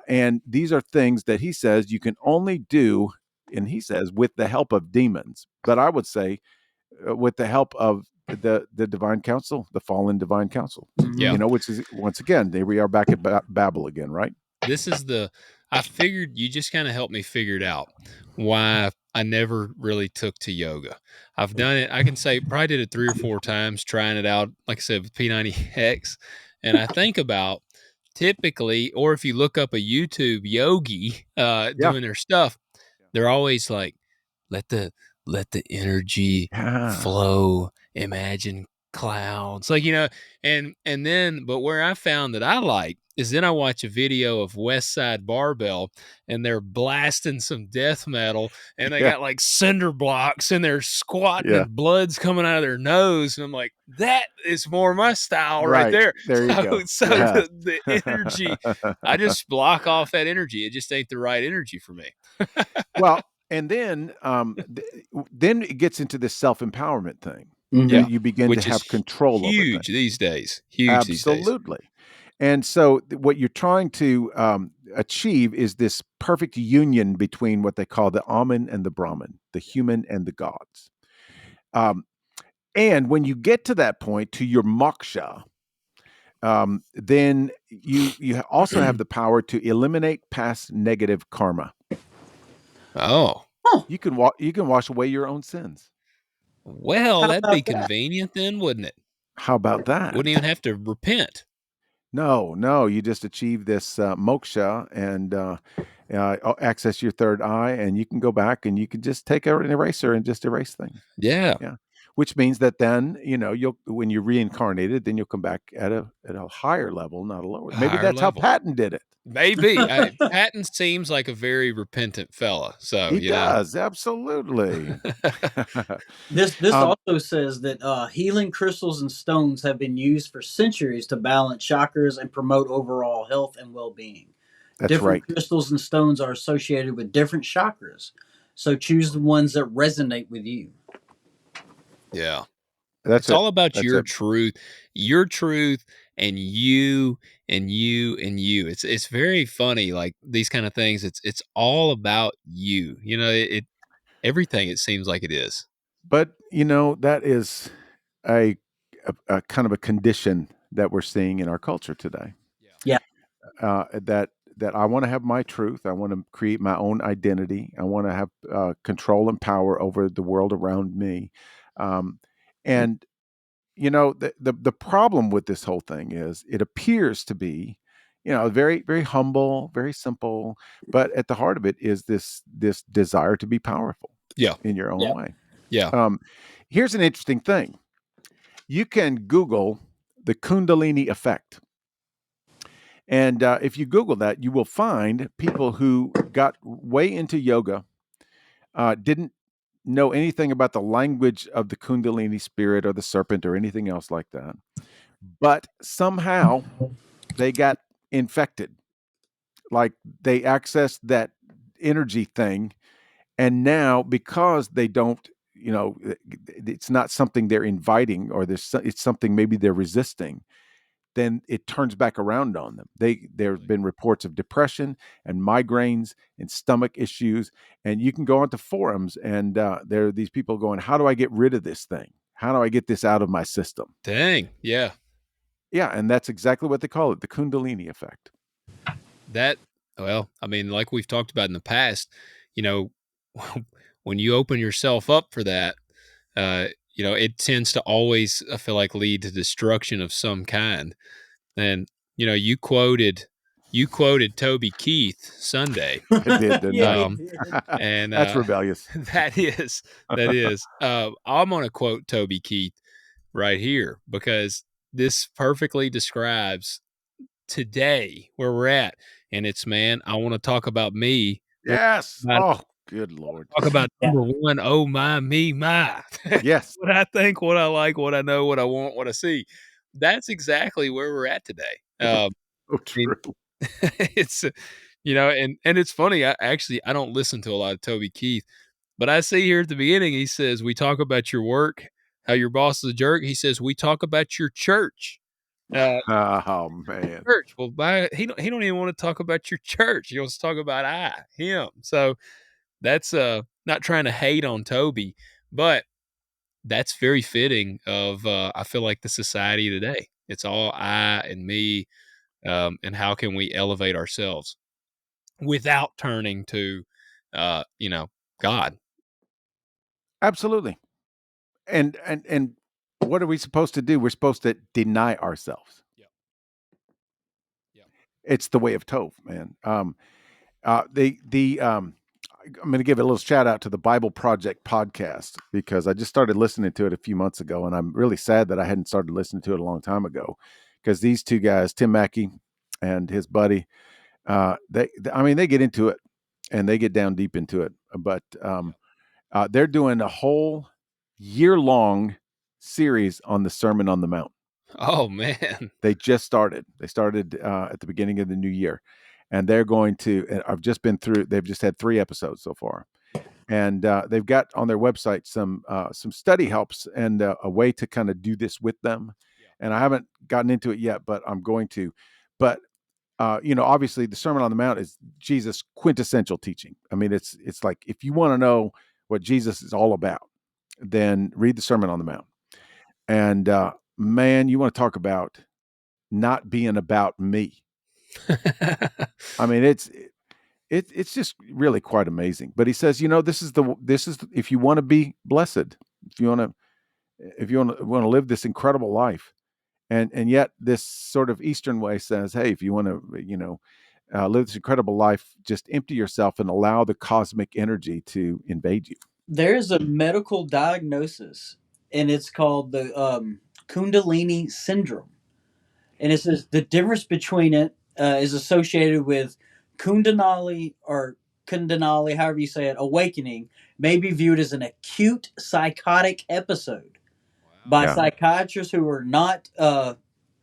B: and these are things that he says you can only do, and he says with the help of demons. But I would say with the help of the divine council, the fallen divine council,
A: Yeah.
B: which is once again, there we are back at Babel again, right?
A: This is I figured you just kind of helped me figure it out why I never really took to yoga. I've done it. I can say probably did it 3 or 4 times, trying it out, like I said, with P90X. And I think about typically, or if you look up a YouTube yogi
B: Yeah.
A: doing their stuff, they're always like, let the energy
B: Yeah.
A: flow, imagine clouds, like, and then, but where I found that I like is then I watch a video of West Side Barbell and they're blasting some death metal and they
B: Yeah.
A: got like cinder blocks and they're squatting
B: Yeah.
A: and blood's coming out of their nose. And I'm like, that is more my style right
B: Right.
A: there.
B: There you go.
A: So
B: Yes.
A: the energy, I just block off that energy. It just ain't the right energy for me.
B: Well, and then then it gets into this self-empowerment thing
A: Yeah.
B: that you begin to
A: Which is
B: have control over
A: huge
B: things.
A: these days. Huge these days.
B: Absolutely. And so what you're trying to achieve is this perfect union between what they call the Amen and the Brahman, the human and the gods. And when you get to that point, to your moksha, then you also have the power to eliminate past negative karma.
A: Oh.
B: You can wash away your own sins.
A: Well,
C: How
A: that'd be
C: about that?
A: convenient then, wouldn't it?
B: How about that?
A: Wouldn't even have to repent.
B: No, you just achieve this moksha and access your third eye, and you can go back and you can just take an eraser and just erase things.
A: Yeah.
B: Yeah, which means that then you'll when you're reincarnated, then you'll come back at a higher level, not a lower. Maybe
A: Higher
B: that's how
A: level.
B: Patton did it.
A: Maybe. Patton seems like a very repentant fella. So,
B: He does absolutely.
C: This
B: Um,
C: also says that healing crystals and stones have been used for centuries to balance chakras and promote overall health and well-being.
B: that's
C: Different
B: right.
C: crystals and stones are associated with different chakras, so choose the ones that resonate with you.
A: yeah.
B: That's
A: It's
B: it.
A: all about
B: That's
A: your
B: it.
A: truth, and you and you and you. It's very funny, like these kind of things. It's all about you. Everything it seems like it is.
B: But that is a, a kind of a condition that we're seeing in our culture today.
C: Yeah.
B: That I want to have my truth. I want to create my own identity. I want to have control and power over the world around me. And the problem with this whole thing is it appears to be, very very humble, very simple, but at the heart of it is this desire to be powerful
A: Yeah.
B: in your own
C: Yeah.
B: way.
A: Yeah.
B: Here's an interesting thing. You can Google the Kundalini effect. And if you Google that, you will find people who got way into yoga, didn't know anything about the language of the Kundalini spirit or the serpent or anything else like that. But somehow they got infected. Like they accessed that energy thing. And now, because they don't, it's not something they're inviting, or it's something maybe they're resisting, then it turns back around on them. There have been reports of depression and migraines and stomach issues, and you can go onto forums and there are these people going, "How do I get rid of this thing? How do I get this out of my system?"
A: Dang. Yeah.
B: Yeah, and that's exactly what they call it, the Kundalini effect.
A: That, well, I mean, like we've talked about in the past, you know, when you open yourself up for that, it tends to always, I feel like, lead to destruction of some kind. And you quoted Toby Keith Sunday.
B: I did, didn't
C: Yeah,
B: I?
C: he did.
A: And
B: That's rebellious.
A: that is. I'm going to quote Toby Keith right here because this perfectly describes today where we're at. And it's, man, I want to talk about me.
B: Yes.
A: About,
B: Oh, good Lord.
A: talk about
C: Yeah.
A: number one. Oh, my, me, my.
B: Yes.
A: What I think, what I like, what I know, what I want, what I see. That's exactly where we're at today.
B: Oh,
A: I mean,
B: true.
A: it's, and it's funny. I don't listen to a lot of Toby Keith, but I see here at the beginning, he says, we talk about your work, how your boss is a jerk. He says, we talk about your church.
B: Oh, man.
A: Church. Well, he don't even want to talk about your church. He wants to talk about him. So that's not trying to hate on Toby, but that's very fitting of I feel like the society today. It's all I and me, and how can we elevate ourselves without turning to God.
B: Absolutely. And what are we supposed to do? We're supposed to deny ourselves.
A: Yep. Yep.
B: It's the way of Tov, man. I'm going to give a little shout out to the Bible Project podcast because I just started listening to it a few months ago, and I'm really sad that I hadn't started listening to it a long time ago because these two guys, Tim Mackey and his buddy, they get into it and they get down deep into it, but they're doing a whole year-long series on the Sermon on the Mount.
A: Oh man.
B: They just started. They started at the beginning of the new year, and they're going to. And I've just been through. They've just had 3 episodes so far, and they've got on their website some study helps and a way to kind of do this with them. And I haven't gotten into it yet, but I'm going to. But obviously, the Sermon on the Mount is Jesus' quintessential teaching. I mean, it's like if you want to know what Jesus is all about, then read the Sermon on the Mount. And man, you want to talk about not being about me. I mean, it's just really quite amazing. But he says, this is if you want to be blessed, if you want to live this incredible life, and yet this sort of Eastern way says, hey, if you want to, live this incredible life, just empty yourself and allow the cosmic energy to invade you.
C: There's a medical diagnosis, and it's called the Kundalini syndrome. And it says the difference between it is associated with Kundalini, however you say it, awakening, may be viewed as an acute psychotic episode by
B: Yeah.
C: psychiatrists who are not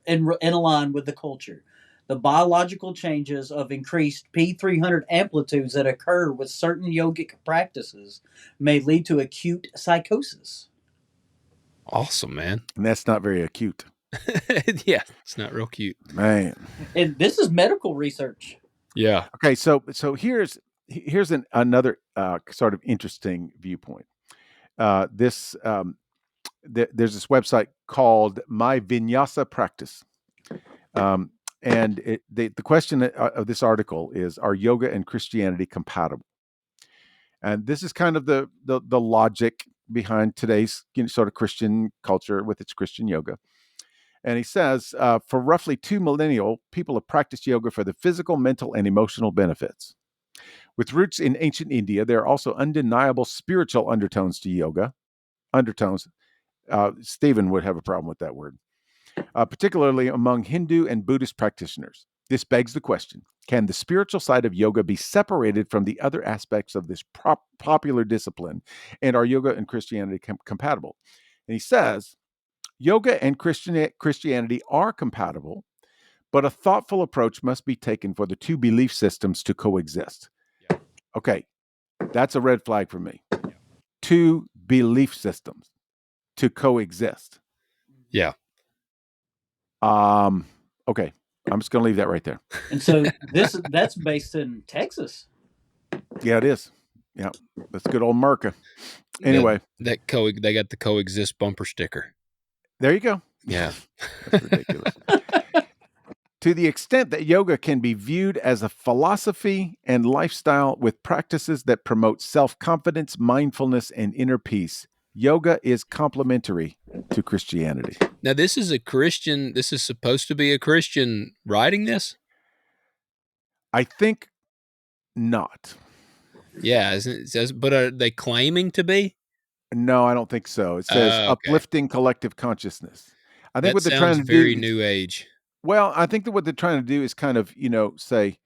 C: in line with the culture. The biological changes of increased P300 amplitudes that occur with certain yogic practices may lead to acute psychosis.
A: Awesome, man.
B: And that's not very acute.
A: Yeah, it's not real cute,
B: man.
C: And this is medical research.
A: Yeah.
B: Okay, so here's another sort of interesting viewpoint. There's this website called My Vinyasa Practice, and the question of this article is: are yoga and Christianity compatible? And this is kind of the logic behind today's sort of Christian culture with its Christian yoga. And he says, for roughly 2 millennia, people have practiced yoga for the physical, mental, and emotional benefits. With roots in ancient India, there are also undeniable spiritual undertones to yoga. Undertones. Stephen would have a problem with that word, particularly among Hindu and Buddhist practitioners. This begs the question, can the spiritual side of yoga be separated from the other aspects of this popular discipline? And are yoga and Christianity compatible? And he says, yoga and Christianity are compatible, but a thoughtful approach must be taken for the two belief systems to coexist. Yeah. Okay, that's a red flag for me. Yeah. Two belief systems to coexist.
A: Yeah.
B: Okay, I'm just going to leave that right there.
C: And so that's based in Texas.
B: Yeah, it is. Yeah, that's good old Merca. Anyway,
A: they got the coexist bumper sticker.
B: There you go.
A: Yeah.
B: That's ridiculous. To the extent that yoga can be viewed as a philosophy and lifestyle with practices that promote self-confidence, mindfulness, and inner peace, yoga is complementary to Christianity.
A: Now, this is supposed to be a Christian writing this?
B: I think not.
A: Yeah, but are they claiming to be?
B: No, I don't think so. It says
A: Okay.
B: uplifting collective consciousness. I think
A: That
B: what they're trying
A: sounds
B: to do
A: very
B: is,
A: new age.
B: well, I think that what they're trying to do is kind of, say,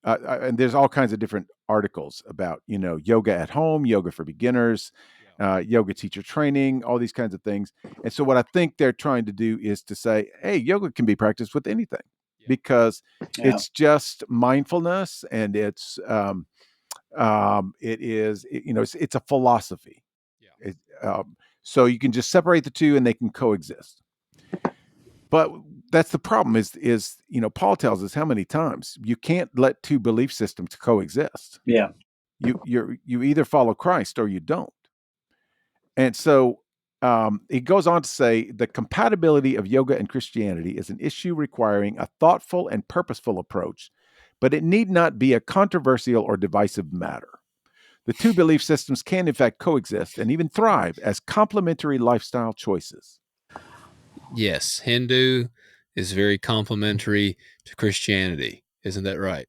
B: and there's all kinds of different articles about, yoga at home, yoga for beginners, yoga teacher training, all these kinds of things. And so what I think they're trying to do is to say, hey, yoga can be practiced with anything because it's just mindfulness and it's a philosophy. It, so you can just separate the two and they can coexist. But that's the problem is Paul tells us how many times you can't let two belief systems coexist.
C: Yeah.
B: You either follow Christ or you don't. And so it goes on to say the compatibility of yoga and Christianity is an issue requiring a thoughtful and purposeful approach, but it need not be a controversial or divisive matter. The two belief systems can, in fact, coexist and even thrive as complementary lifestyle choices.
A: Yes, Hindu is very complementary to Christianity. Isn't that right?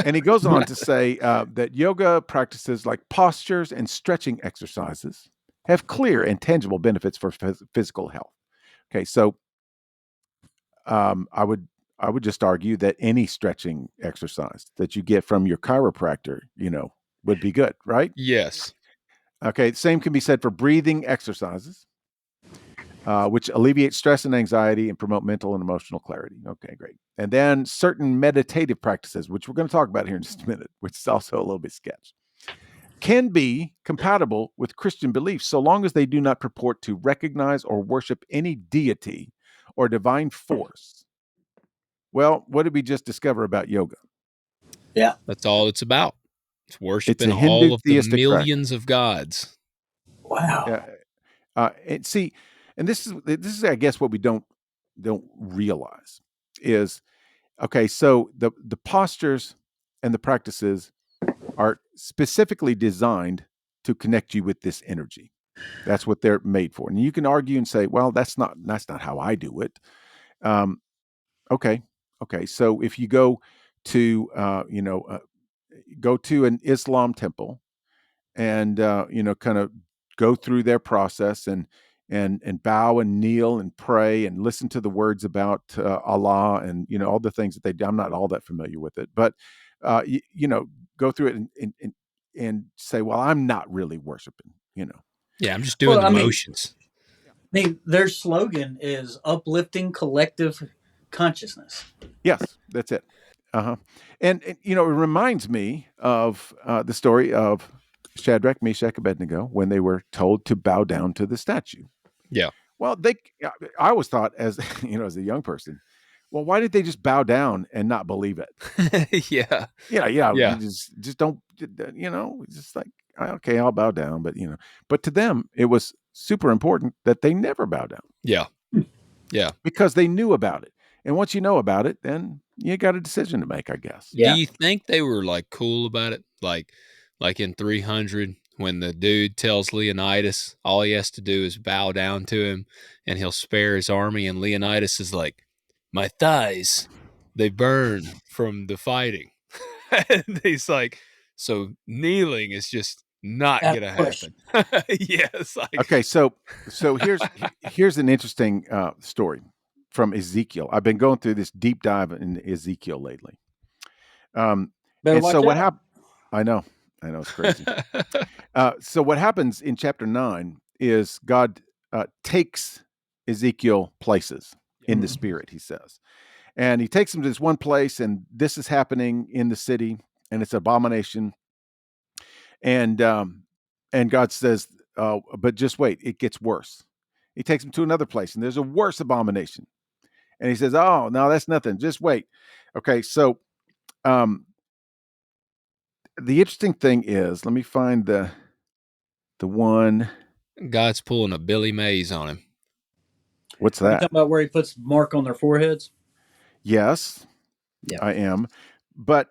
B: And he goes on to say that yoga practices like postures and stretching exercises have clear and tangible benefits for physical health. Okay, so I would just argue that any stretching exercise that you get from your chiropractor, would be good, right?
A: Yes.
B: Okay, same can be said for breathing exercises, which alleviate stress and anxiety and promote mental and emotional clarity. Okay, great. And then certain meditative practices, which we're going to talk about here in just a minute, which is also a little bit sketch, can be compatible with Christian beliefs so long as they do not purport to recognize or worship any deity or divine force. Well, what did we just discover about yoga?
C: Yeah.
A: That's all it's about. It's
B: It's
A: worshiping
B: a Hindu
A: all of the
B: theistic
A: millions
B: practice.
A: of gods.
C: Wow.
B: And see, and this is, I guess, what we don't realize is, okay, so the postures and the practices are specifically designed to connect you with this energy. That's what they're made for. And you can argue and say, well, that's not how I do it. Um, okay, so if you go to go to an Islam temple and kind of go through their process and bow and kneel and pray and listen to the words about Allah and all the things that they do. I'm not all that familiar with it, but go through it and say, well, I'm not really worshiping.
A: Yeah, I'm just doing
C: Well,
A: the
C: I mean,
A: motions.
C: their slogan is uplifting collective consciousness.
B: Yes, that's it. Uh-huh. And it reminds me of the story of Shadrach, Meshach, Abednego when they were told to bow down to the statue.
A: Yeah.
B: Well, I always thought as as a young person, well, why did they just bow down and not believe it?
A: Yeah.
B: Yeah, you
A: Yeah.
B: just don't, just like, okay, I'll bow down, but to them it was super important that they never bow down.
A: Yeah. Yeah.
B: Because they knew about it. And once you know about it, then you got a decision to make, I guess.
A: Do
C: Yeah.
A: you think they were like cool about it? Like in 300 when the dude tells Leonidas all he has to do is bow down to him and he'll spare his army, and Leonidas is like, my thighs, they burn from the fighting. And he's like, so kneeling is just not
C: Out of
A: gonna
C: question.
A: happen. Yes, like
B: Okay, so here's an interesting story from Ezekiel. I've been going through this deep dive in Ezekiel lately.
C: Better
B: And so
C: watch
B: what
C: out.
B: happened? I know it's crazy. So what happens in chapter 9 is God takes Ezekiel places in the spirit, he says. And he takes him to this one place, and this is happening in the city, and it's an abomination. And God says, but just wait, it gets worse. He takes him to another place, and there's a worse abomination. And he says, oh, no, that's nothing. Just wait. Okay, so the interesting thing is, let me find the one.
A: God's pulling a Billy Mays on him.
B: What's
C: You
B: that?
C: talking about where he puts mark on their foreheads?
B: Yes,
C: Yeah.
B: I am. But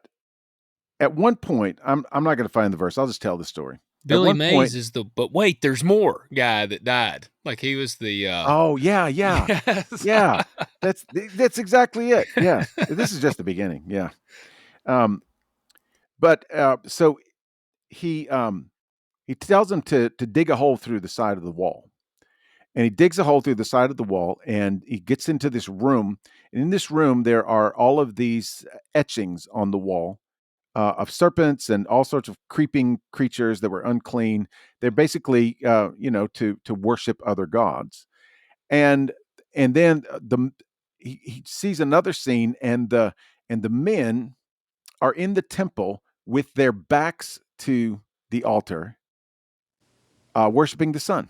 B: at one point, I'm not going to find the verse. I'll just tell the story. At
A: Billy
B: one
A: Mays
B: point,
A: is but wait, there's more guy that died. Like he was the
B: oh yeah,
A: yes.
B: yeah. That's exactly it. Yes, this is just the beginning. Yeah. Um, but so he tells him to dig a hole through the side of the wall, and he digs a hole through the side of the wall, and he gets into this room. And in this room, there are all of these etchings on the wall of serpents and all sorts of creeping creatures that were unclean. They're basically, to worship other gods. And then he sees another scene, and the men are in the temple with their backs to the altar, worshiping the sun.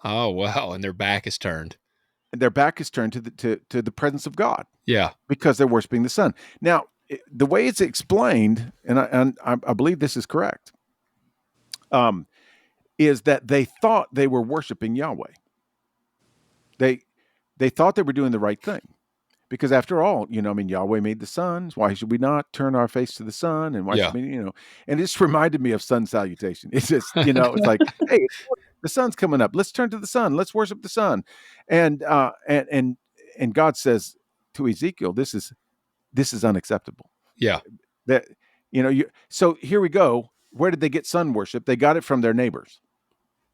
A: Oh wow, and their back is turned.
B: And their back is turned to the presence of God
A: Yeah.
B: because they're worshiping the sun. Now, the way it's explained, and I believe this is correct, is that they thought they were worshiping Yahweh. They thought they were doing the right thing. Because after all, Yahweh made the sun. Why should we not turn our face to the sun? And why
A: Yeah.
B: should we, and it just reminded me of sun salutation. It's just, it's like, hey, the sun's coming up. Let's turn to the sun. Let's worship the sun. And God says to Ezekiel, this is unacceptable.
A: Yeah.
B: That, so here we go. Where did they get sun worship? They got it from their neighbors.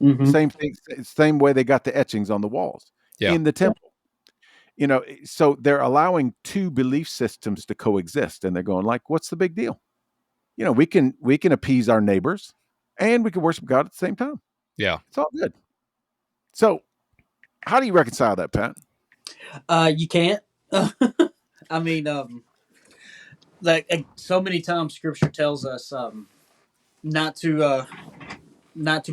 C: Mm-hmm.
B: Same thing, same way they got the etchings on the walls in the temple. So they're allowing two belief systems to coexist, and they're going like, what's the big deal? We can appease our neighbors and we can worship God at the same time.
A: Yeah.
B: It's all good. So how do you reconcile that, Pat?
C: You can't. I mean, like so many times Scripture tells us not to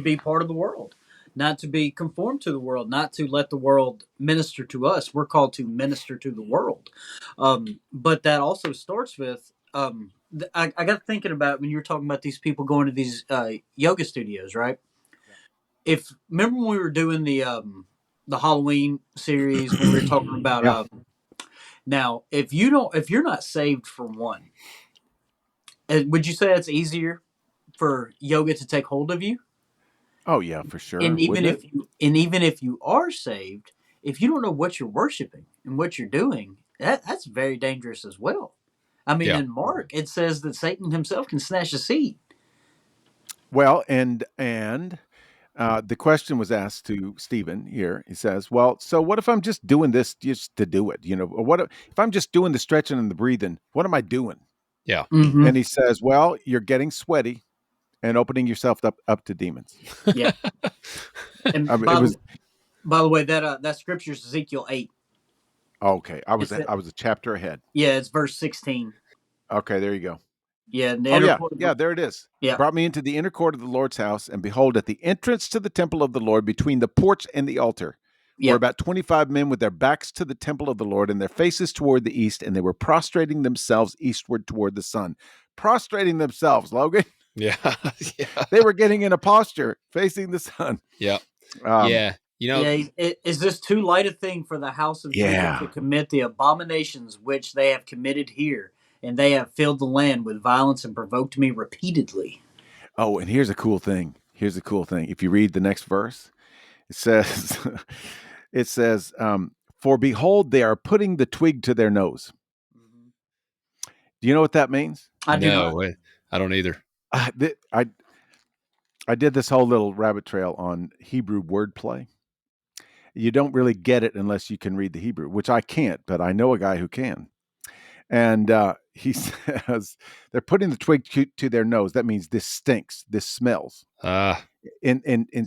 C: be part of the world, not to be conformed to the world, not to let the world minister to us. We're called to minister to the world. But that also starts with I got thinking about when you were talking about these people going to these yoga studios, right?
B: Yeah.
C: If remember when we were doing the Halloween series when we were talking about
B: Yeah.
C: now if you're not saved for one, would you say it's easier for yoga to take hold of you?
B: Oh yeah, for sure.
C: And even
B: Wouldn't it?
C: if you are saved, if you don't know what you're worshiping and what you're doing, that's very dangerous as well. I mean,
A: Yeah.
C: in Mark, it says that Satan himself can snatch a seed.
B: Well, and the question was asked to Stephen here. He says, well, so what if I'm just doing this just to do it? Or what if I'm just doing the stretching and the breathing? What am I doing?
A: Yeah.
C: Mm-hmm.
B: And he says, well, you're getting sweaty and opening yourself up to demons.
C: Yeah. And
B: I mean, it was
C: by the way, that scripture is Ezekiel 8.
B: okay. I was
C: It's
B: a chapter ahead.
C: yeah, it's verse 16.
B: Okay, there you go.
C: Yeah, in the
B: Oh
C: inner
B: yeah,
C: court
B: yeah, there it is.
C: yeah,
B: Brought me into the inner court of the Lord's house, and behold, at the entrance to the temple of the Lord, between the porch and the altar, were
C: yeah.
B: about 25 men with their backs to the temple of the Lord and their faces toward the east, and they were prostrating themselves eastward toward the sun. Prostrating themselves, Logan.
A: Yeah. Yeah.
B: They were getting in a posture facing the sun.
A: Yeah.
B: Um,
A: Yeah.
C: Yeah, is this too light a thing for the house of Jacob
B: yeah.
C: to commit the abominations which they have committed here? And they have filled the land with violence and provoked me repeatedly.
B: Oh, and here's a cool thing. Here's a cool thing. If you read the next verse, it says, for behold, they are putting the twig to their nose. Do you know what that means?
C: I do not.
A: No, I don't either.
B: I did this whole little rabbit trail on Hebrew wordplay. You don't really get it unless you can read the Hebrew, which I can't, but I know a guy who can. And he says they're putting the twig to their nose. That means this stinks. This smells. And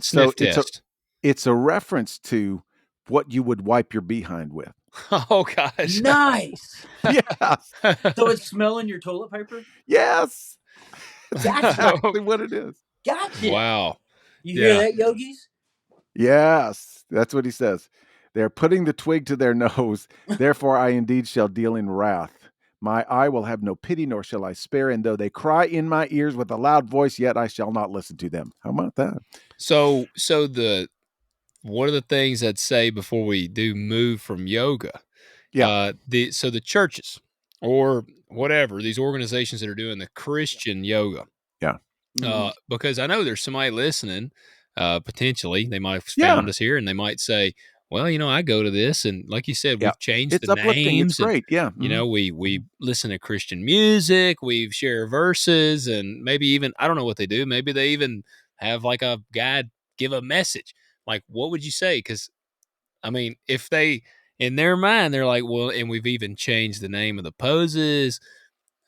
B: so
A: Sniff test.
B: it's a reference to what you would wipe your behind with.
A: Oh gosh.
C: Nice.
B: Yes.
C: So it's smelling your toilet paper?
B: Yes. That's
C: Gotcha.
B: exactly what it is.
C: Gotcha.
A: Wow.
C: You hear that, yogis?
B: Yes. That's what he says. They're putting the twig to their nose. Therefore, I indeed shall deal in wrath. My eye will have no pity, nor shall I spare. And though they cry in my ears with a loud voice, yet I shall not listen to them. How about that?
A: So one of the things I'd say before we do move from yoga
B: Yeah.
A: So the churches or whatever, these organizations that are doing the Christian yoga,
B: Yeah.
A: because I know there's somebody listening, potentially, they might have
B: Yeah.
A: found us here and they might say, well, I go to this. And like you said,
B: Yeah.
A: we've changed the
B: It's uplifting. It's
A: names and,
B: great. Yeah. Mhm.
A: we listen to Christian music, we share verses, and maybe even, I don't know what they do. Maybe they even have like a guy give a message. Like, what would you say? Because, I mean, if they, in their mind, they're like, well, and we've even changed the name of the poses,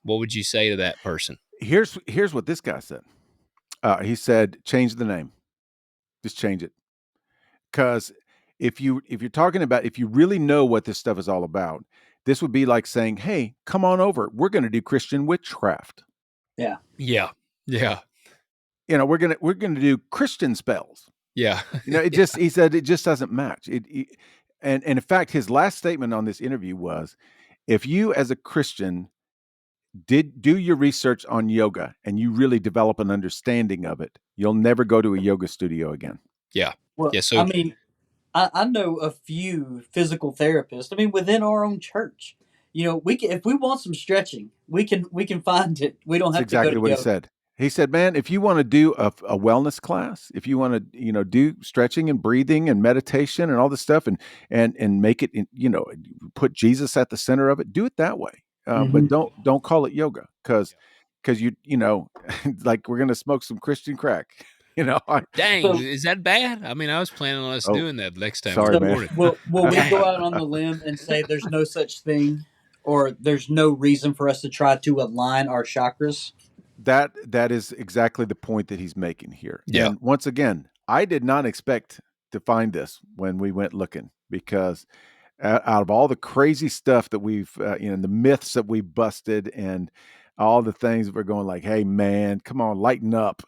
A: what would you say to that person?
B: Here's what this guy said. He said, change the name. Just change it. Because if you're talking about, if you really know what this stuff is all about, this would be like saying, hey, come on over. We're going to do Christian witchcraft.
C: Yeah.
A: Yeah. Yeah.
B: We're gonna do Christian spells.
A: Yeah.
B: It just, he said, it just doesn't match. And in fact, his last statement on this interview was, if you as a Christian did do your research on yoga and you really develop an understanding of it, you'll never go to a yoga studio again.
A: Yeah.
C: Well,
A: Yeah.
C: I
A: So,
C: mean, I know a few physical therapists. I mean, within our own church, we can, if we want some stretching, we can find it. We don't
B: That's
C: have to go to
B: exactly what he
C: yoga.
B: said. He said, man, if you want to do a wellness class, if you want to, do stretching and breathing and meditation and all this stuff and make it, put Jesus at the center of it, do it that way. But
C: Hmm.
B: don't call it yoga because like we're going to smoke some Christian crack,
A: dang,
C: So,
A: is that bad? I mean, I was planning on us
B: Oh,
A: doing that next time we
B: sorry, man.
A: recorded.
C: will we go
A: Dang.
C: out on the limb and say there's no such thing, or there's no reason for us to try to align our chakras?
B: That is exactly the point that he's making here.
A: Yeah.
B: And once again, I did not expect to find this when we went looking, because out of all the crazy stuff that we've, the myths that we busted and all the things that we're going like, hey man, come on, lighten up.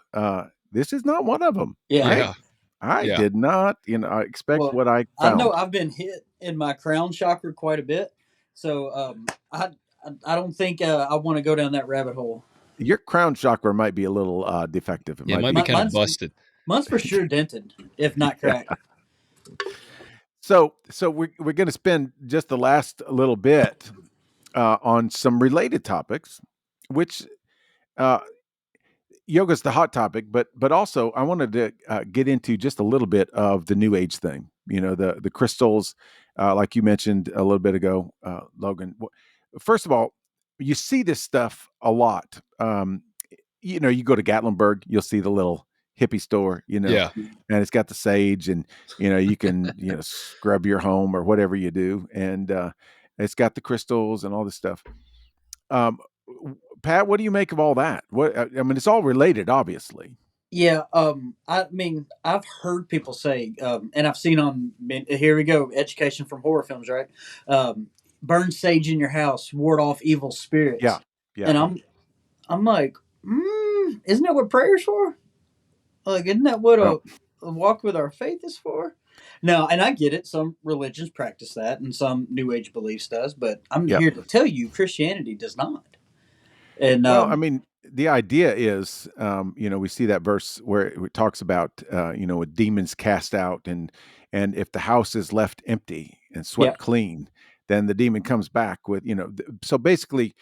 B: This is not one of them.
C: Yeah.
A: Yeah.
B: I
A: Yeah.
B: did not, I expect
C: Well,
B: what I
C: I know
B: found.
C: I've been hit in my crown chakra quite a bit, so I don't think I want to go down that rabbit hole.
B: Your crown chakra might be a little defective. It
A: Yeah. It
B: might
A: might
B: be.
A: be kind of
C: Mine's
A: busted.
C: for sure dented, if not cracked.
B: So we're going to spend just the last little bit on some related topics, which uh, yoga's the hot topic, but also I wanted to get into just a little bit of the New Age thing. The crystals, like you mentioned a little bit ago, Logan. First of all, you see this stuff a lot. You go to Gatlinburg, you'll see the little hippie store,
A: Yeah.
B: and it's got the sage, and you can scrub your home or whatever you do, and it's got the crystals and all this stuff. Um, Pat, what do you make of all that? I mean, it's all related, obviously.
C: Yeah, I mean, I've heard people say, and I've seen here we go, education from horror films, right? Um, Burn sage in your house, ward off evil
B: Yeah,
C: spirits,
B: yeah.
C: and I'm like, isn't that what prayer's for? Like, isn't that what
B: Well,
C: a walk with our faith is for? No, and I get it. Some religions practice that, and some New Age beliefs does, but I'm
B: yeah.
C: here to tell you, Christianity does not. And
B: Well, I mean, the idea is, we see that verse where it talks about, with demons cast out, and if the house is left empty and
C: yeah,
B: swept clean, then the demon comes back with, so basically,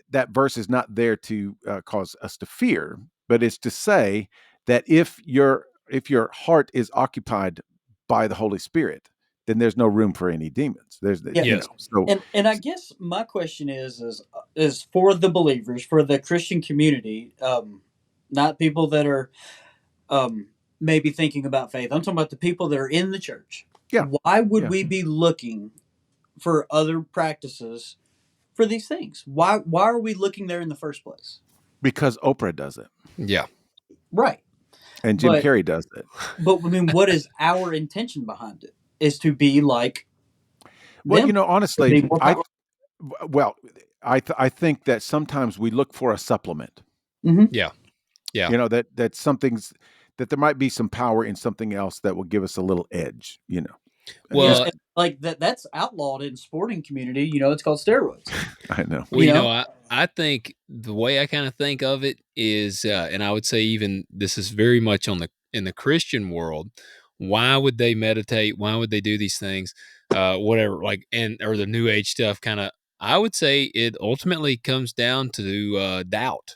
B: that verse is not there to cause us to fear, but it's to say that if your heart is occupied by the Holy Spirit, then there's no room for any demons. There's the
C: yeah.
A: Yes.
B: so
C: And I guess my question is for the believers, for the Christian community, not people that are um, maybe thinking about faith. I'm talking about the people that are in the church.
B: yeah,
C: Why would
B: yeah,
C: we be looking for other practices for these things? Why are we looking there in the first place?
B: because Oprah does it
A: Yeah.
C: Right.
B: and Jim
C: But
B: Carrey does it.
C: I mean, what is our intention behind it? Is to be like
B: Well,
C: them. To
B: honestly,
C: be more powerful.
B: I think that sometimes we look for a supplement.
C: Mhm.
A: Yeah. Yeah.
B: That something's that there might be some power in something else that will give us a little edge.
A: Well,
C: And like that's outlawed in sporting community. It's called steroids.
B: I know.
A: Well,
C: You know,
A: I think the way I kind of think of it is, and I would say even this is very much in the Christian world, why would they meditate? Why would they do these things? Whatever, like, or the new age stuff kind of, I would say it ultimately comes down to doubt.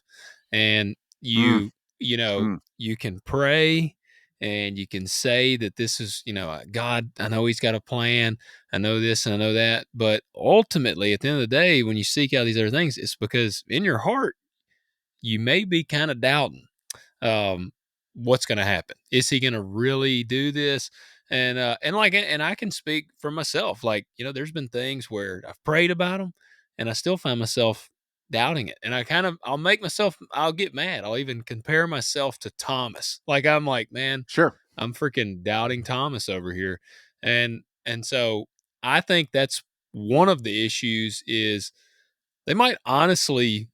A: And
B: Mm,
A: you know,
B: mm.
A: you can pray and you can say that this is, God, I know he's got a plan. I know this and I know that. But ultimately, at the end of the day, when you seek out these other things, it's because in your heart, you may be kind of doubting um, what's going to happen. Is he going to really do this? And I can speak for myself. Like, there's been things where I've prayed about them, and I still find myself doubting it. And I'll get mad. I'll even compare myself to Thomas. Like, I'm like, man,
B: Sure.
A: I'm freaking doubting Thomas over here. And so I think that's one of the issues is they might honestly,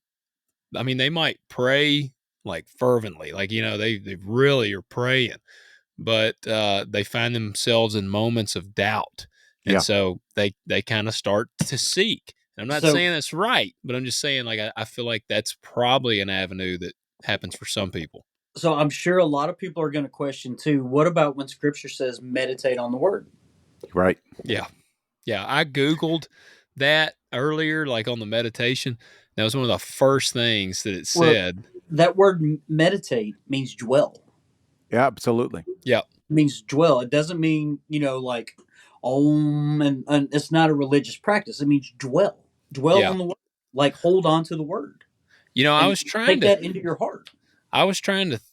A: I mean, they might pray like fervently, like, they really are praying, but they find themselves in moments of doubt. And
B: Yeah.
A: so they kind of start to seek. And I'm not
C: So,
A: saying that's right, but I'm just saying, like, I feel like that's probably an avenue that happens for some people.
C: so I'm sure a lot of people are going to question too. What about when Scripture says meditate on the Word?
B: Right.
A: Yeah. Yeah. I Googled that earlier, like on the meditation. That was one of the first things that it
C: Well,
A: said.
C: that word meditate means dwell.
B: Yeah, absolutely.
A: Yeah.
C: It means dwell. It doesn't mean like and it's not a religious practice. It means dwell. Dwell
A: Yeah.
C: on the Word. Like hold on to the Word
A: I
C: and
A: was trying
C: take
A: to
C: that into your heart.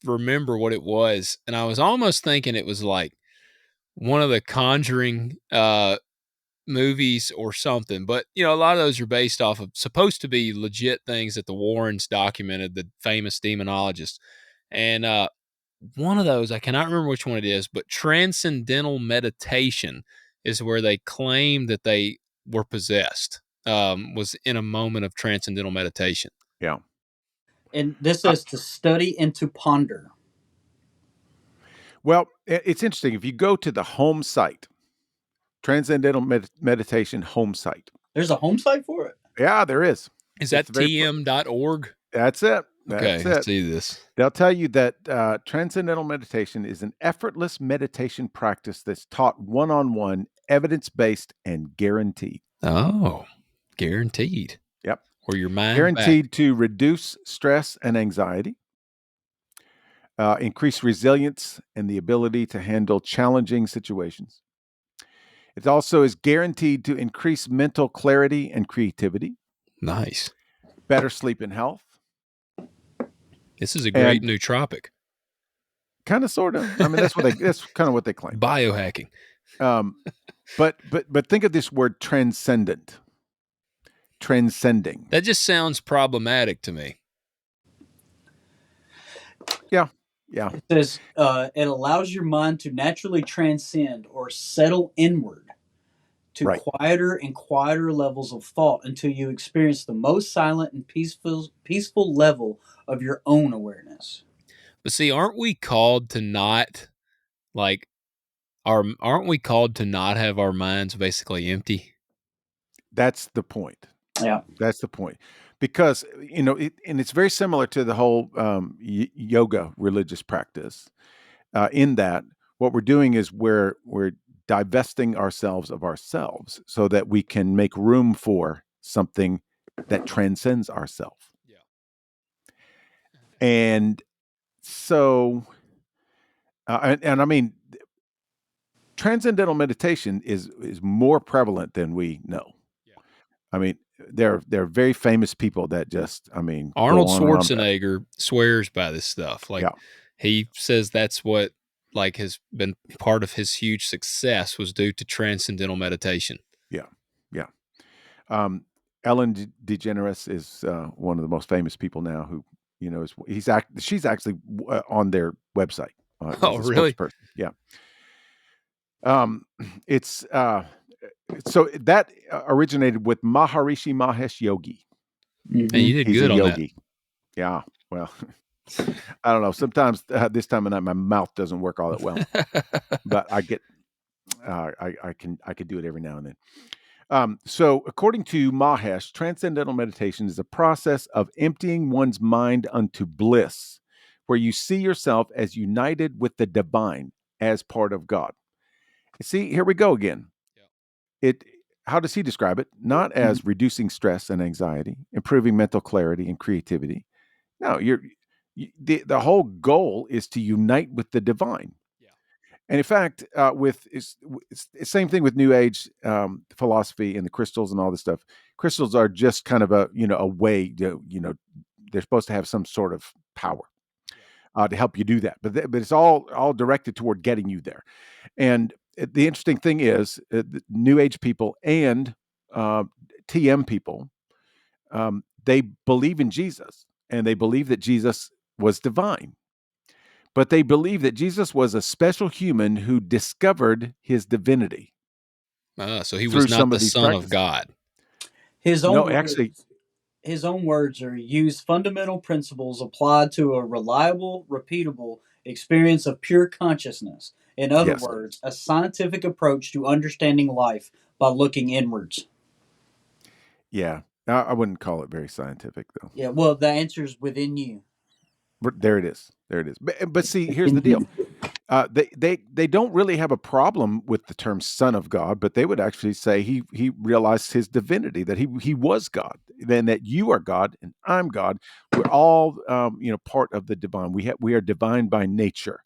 A: remember what it was, and I was almost thinking it was like one of the Conjuring movies or something. But a lot of those are based off of supposed to be legit things that the Warrens documented, the famous demonologists. And one of those, I cannot remember which one it is, but transcendental meditation is where they claim that they were possessed. Was in a moment of transcendental meditation.
B: Yeah.
C: And this
B: Uh,
C: says to study and to ponder.
B: well, it's interesting. If you go to the home site, Transcendental Meditation home site.
C: There's a home site for it.
B: Yeah, there is.
A: Is
B: It's
A: that
B: very.
A: tm.org?
B: That's it.
A: Okay,
B: That's
A: I
B: it.
A: see this.
B: They'll tell you that transcendental meditation is an effortless meditation practice that's taught one-on-one, evidence-based, and guaranteed.
A: Oh, guaranteed.
B: Yep.
A: Or your mind's back.
B: Guaranteed to reduce stress and anxiety, increase resilience and the ability to handle challenging situations. It also is guaranteed to increase mental clarity and creativity,
A: Nice.
B: better sleep and health,
A: This is a great
B: and
A: nootropic.
B: kind of, sort of. I mean, that's kind of what they claim.
A: Biohacking.
B: But think of this word transcendent, transcending.
A: That just sounds problematic to me.
B: Yeah, yeah,
C: It says it allows your mind to naturally transcend or settle inward to
B: right.
C: quieter and quieter levels of thought until you experience the most silent and peaceful level of your own awareness.
A: But see, aren't we called to not like aren't we called to not have our minds basically empty?
B: That's the point.
C: Yeah.
B: That's the point. Because and it's very similar to the whole yoga religious practice. In that, what we're doing is we're divesting ourselves of ourselves so that we can make room for something that transcends ourselves.
A: Yeah.
B: And so, and I mean, transcendental meditation is more prevalent than we know.
A: Yeah.
B: I mean, there are very famous people that just, I mean,
A: Arnold
B: go on and on about it.
A: Schwarzenegger swears by this stuff. Like,
B: Yeah.
A: he says that's what like has been part of his huge success was due to transcendental meditation.
B: Yeah, yeah. Ellen DeGeneres is one of the most famous people now who, she's actually on their website
A: Oh,
B: as a
A: really?
B: spokesperson. Yeah. It's so that originated with Maharishi Mahesh Yogi.
A: And you did
B: He's a
A: good on that.
B: yogi. Yeah. Well, I don't know. Sometimes this time of night, my mouth doesn't work all that well, but I get, I can do it every now and then. So according to Mahesh, transcendental meditation is a process of emptying one's mind unto bliss, where you see yourself as united with the divine, as part of God. See, here we go again. How does he describe it? Not as reducing stress and anxiety, improving mental clarity and creativity. No, the whole goal is to unite with the divine. And in fact, it's the same thing with New Age philosophy and the crystals and all this stuff. Crystals are just kind of a way to, they're supposed to have some sort of power to help you do that. But it's all directed toward getting you there. And the interesting thing is, the New Age people and TM people, they believe in Jesus, and they believe that Jesus was divine. But they believe that Jesus was a special human who discovered his divinity.
A: So he
B: through
A: was not
B: some
A: the
B: of these
A: Son of
B: practices.
A: God.
C: His
B: No,
C: own
B: actually,
C: words, his own words are use fundamental principles applied to a reliable, repeatable experience of pure consciousness. In other
B: yes.
C: words, a scientific approach to understanding life by looking inwards.
B: Yeah. I wouldn't call it very scientific, though.
C: Yeah, well, the answer's within you.
B: There it is. There it is. But see, here's the deal. They don't really have a problem with the term "son of God," but they would actually say he realized his divinity, that he was God, then that you are God and I'm God. We're all part of the divine. We are divine by nature,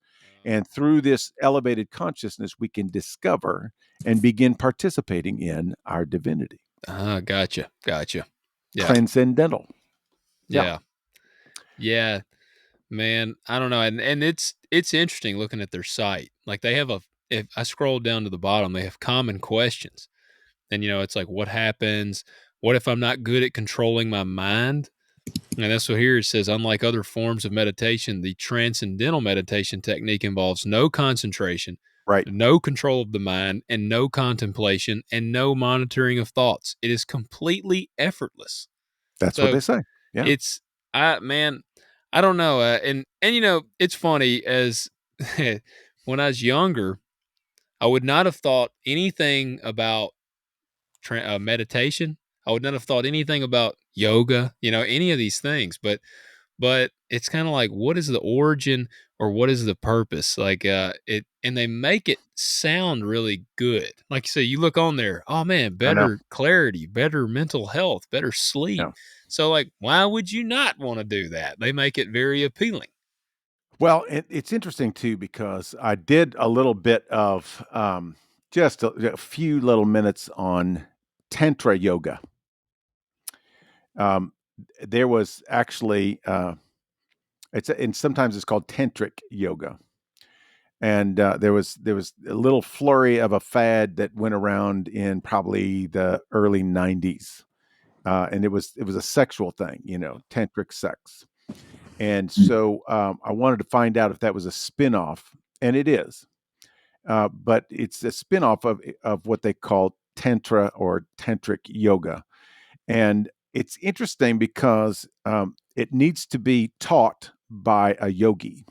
B: and through this elevated consciousness, we can discover and begin participating in our divinity.
A: Gotcha. Yeah.
B: Transcendental.
A: Yeah. Man, I don't know. And it's interesting looking at their site. Like they have if I scroll down to the bottom, they have common questions. And it's like, what happens? What if I'm not good at controlling my mind? And that's what here it says, unlike other forms of meditation, the transcendental meditation technique involves no concentration,
B: Right.
A: no control of the mind, and no contemplation, and no monitoring of thoughts. It is completely effortless.
B: That's what
A: So
B: they say. Yeah.
A: it's, man, I don't know. And it's funny, as when I was younger, I would not have thought anything about meditation. I would not have thought anything about yoga, any of these things. But it's kind of like, what is the origin or what is the purpose? Like and they make it sound really good. Like you say, you look on there, oh man,
B: I know.
A: better clarity, better mental health, better sleep.
B: Yeah.
A: So like, why would you not want to do that? They make it very appealing.
B: Well, it's interesting too, because I did a little bit of just a few little minutes on Tantra yoga. There was actually and sometimes it's called tantric yoga, and there was a little flurry of a fad that went around in probably the early '90s, and it was a sexual thing, tantric sex. And so I wanted to find out if that was a spin-off, and it is. But it's a spin-off of what they call Tantra or Tantric yoga. And it's interesting because it needs to be taught by a yogi.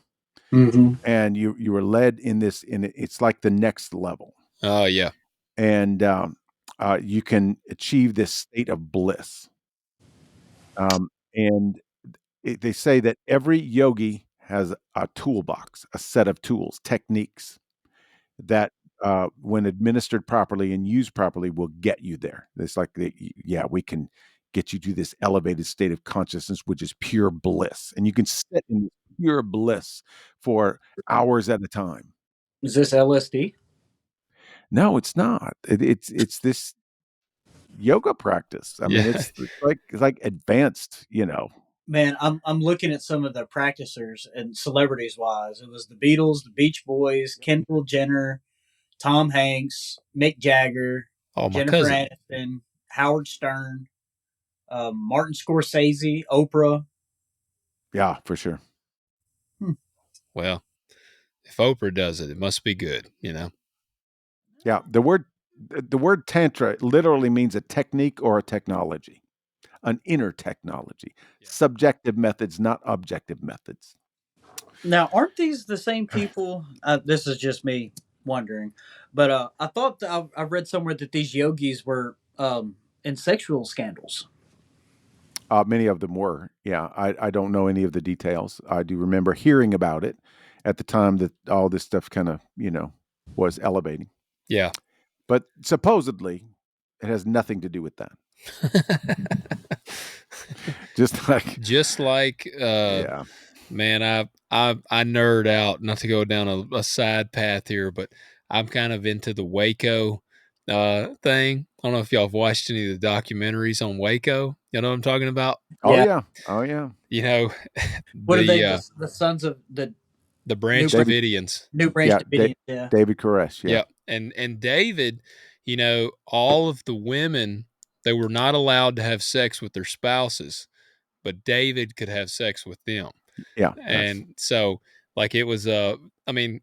C: Mm-hmm.
B: And you were led in this, it's like the next level.
A: Oh, yeah.
B: And you can achieve this state of bliss. And they say that every yogi has a toolbox, a set of tools, techniques that, when administered properly and used properly, will get you there. It's like, we can get you to this elevated state of consciousness, which is pure bliss, and you can sit in pure bliss for hours at a time.
C: Is this LSD?
B: No, it's not. It's this yoga practice. I mean,
A: Yeah.
B: it's like advanced,
C: Man, I'm looking at some of the practicers and celebrities wise. It was the Beatles, the Beach Boys, Kendall Jenner, Tom Hanks, Mick Jagger,
A: Oh, my
C: Jennifer
A: cousin.
C: Aniston, Howard Stern, Martin Scorsese, Oprah.
B: Yeah, for sure.
A: Well, if Oprah does it, it must be good,
B: Yeah, the word tantra literally means a technique or a technology, an inner technology, subjective methods, not objective methods.
C: Now, aren't these the same people? This is just me wondering, but I thought that I read somewhere that these yogis were in sexual scandals.
B: Many of them were. Yeah, I don't know any of the details. I do remember hearing about it, at the time that all this stuff kind of, was elevating.
A: Yeah.
B: But supposedly, it has nothing to do with that. Just like,
A: yeah. Man, I nerd out, not to go down a side path here, but I'm kind of into the Waco thing. I don't know if y'all have watched any of the documentaries on Waco. You know what I'm talking about?
B: Oh
C: Yeah.
B: yeah, oh yeah.
A: You know,
C: What are they?
A: the
C: The sons of the
A: Branch
B: David-
A: Davidians.
C: New Branch
B: Yeah,
C: Davidians. Yeah.
B: David Koresh. Yeah.
A: Yep. And David, all of the women, they were not allowed to have sex with their spouses, but David could have sex with them.
B: Yeah.
A: And so like it was I mean,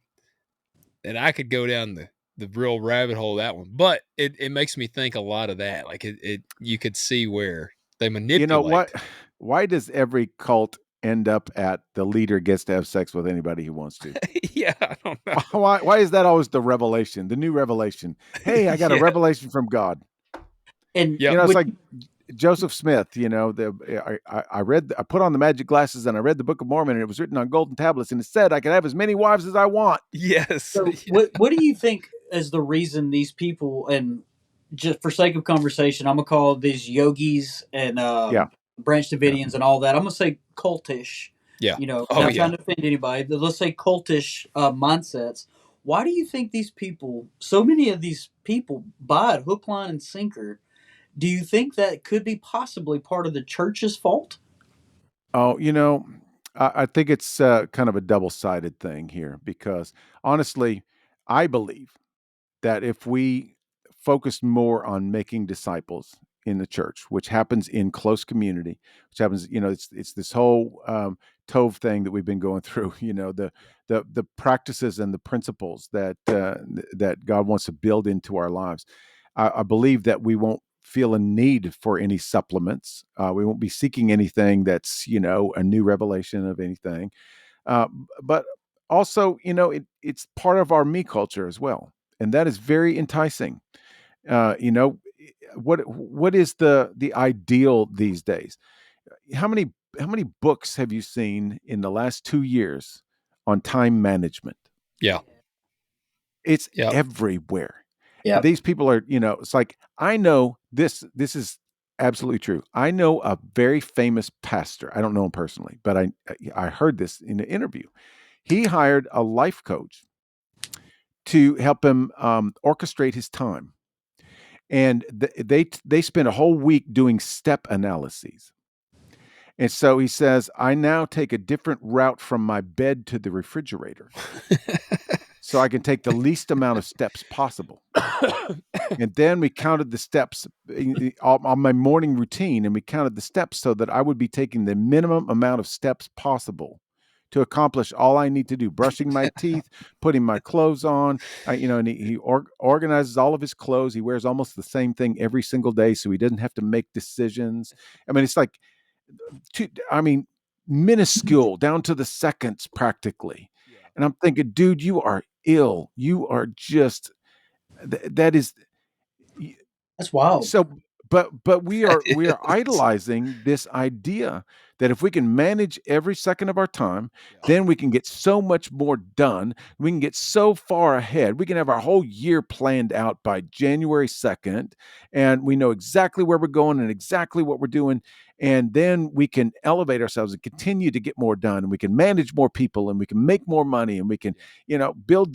A: and I could go down the real rabbit hole of that one, but it makes me think a lot of that. Like it you could see where they manipulate.
B: You know what? Why does every cult end up at the leader gets to have sex with anybody he wants to?
A: Yeah, I don't know.
B: Why is that always the revelation, the new revelation? Hey, I got a revelation from God.
C: And
B: it's like Joseph Smith. I put on the magic glasses and I read the Book of Mormon, and it was written on golden tablets, and it said I could have as many wives as I want.
A: Yes.
C: So what do you think is the reason these people, and just for sake of conversation, I'm gonna call these yogis and Branch Davidians and all that, I'm gonna say cultish.
A: Yeah.
C: Not trying to offend anybody, but let's say cultish mindsets. Why do you think these people, so many of these people, buy it hook, line, and sinker? Do you think that could be possibly part of the church's fault?
B: Oh, I think it's kind of a double-sided thing here, because honestly, I believe that if we focused more on making disciples in the church, which happens in close community, which happens, it's this whole Tove thing that we've been going through, the practices and the principles that God wants to build into our lives. I believe that we won't feel a need for any supplements. We won't be seeking anything that's, a new revelation of anything. But also, it's part of our me culture as well. And that is very enticing. What is the ideal these days? How many books have you seen in the last 2 years on time management?
A: Yeah.
B: It's everywhere.
C: Yeah.
B: These people are, it's like, I know this is absolutely true. I know a very famous pastor. I don't know him personally, but I heard this in an interview. He hired a life coach to help him orchestrate his time. And they spent a whole week doing step analyses. And so he says, I now take a different route from my bed to the refrigerator so I can take the least amount of steps possible. And then we counted the steps on my morning routine, and we counted the steps so that I would be taking the minimum amount of steps possible to accomplish all I need to do: brushing my teeth, putting my clothes on, and he organizes all of his clothes. He wears almost the same thing every single day, so he doesn't have to make decisions. I mean, it's like, minuscule down to the seconds practically. And I'm thinking, dude, you are ill. You are just, that is,
C: that's wild.
B: So, but we are idolizing this idea that if we can manage every second of our time, then we can get so much more done. We can get so far ahead. We can have our whole year planned out by January 2nd, and we know exactly where we're going and exactly what we're doing. And then we can elevate ourselves and continue to get more done. And we can manage more people, and we can make more money, and we can, build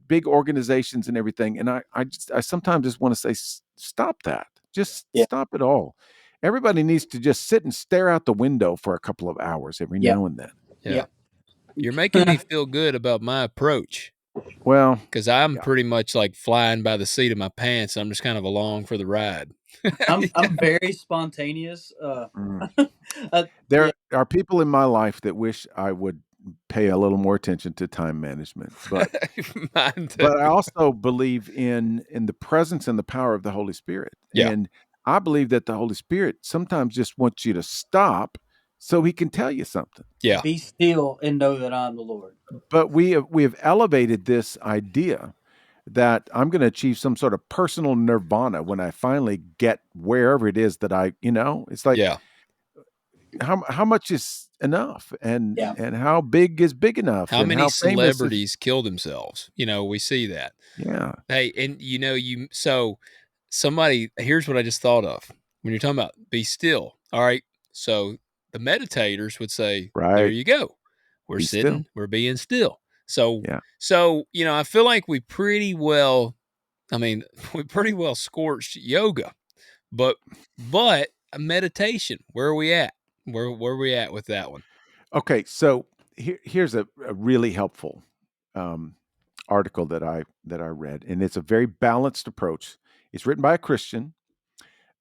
B: big organizations and everything. And I sometimes just want to say, stop that. Just stop it all. Everybody needs to just sit and stare out the window for a couple of hours every now and then.
A: Yeah. You're making me feel good about my approach.
B: Well,
A: because I'm pretty much like flying by the seat of my pants. I'm just kind of along for the ride.
C: I'm very spontaneous.
B: There are people in my life that wish I would pay a little more attention to time management, but I also believe in the presence and the power of the Holy Spirit.
A: Yeah.
B: And I believe that the Holy Spirit sometimes just wants you to stop so he can tell you something.
A: Yeah.
C: Be still and know that I'm the Lord.
B: But we have elevated this idea that I'm going to achieve some sort of personal nirvana when I finally get wherever it is that it's like, how much is enough, and
C: Yeah.
B: and how big is big enough,
A: How
B: and
A: many
B: how famous is
A: celebrities kill themselves? We see that.
B: yeah,
A: Hey, and so somebody, here's what I just thought of when you're talking about be still. All right. So the meditators would say, there
B: right.
A: you go. We're
B: Be still.
A: sitting, we're being still. So,
B: Yeah.
A: I feel like we pretty well, I mean, we pretty well scorched yoga, but a meditation, where are we at? Where are we at with that one?
B: Okay, so here's a really helpful um, article that I read, and it's a very balanced approach. It's written by a Christian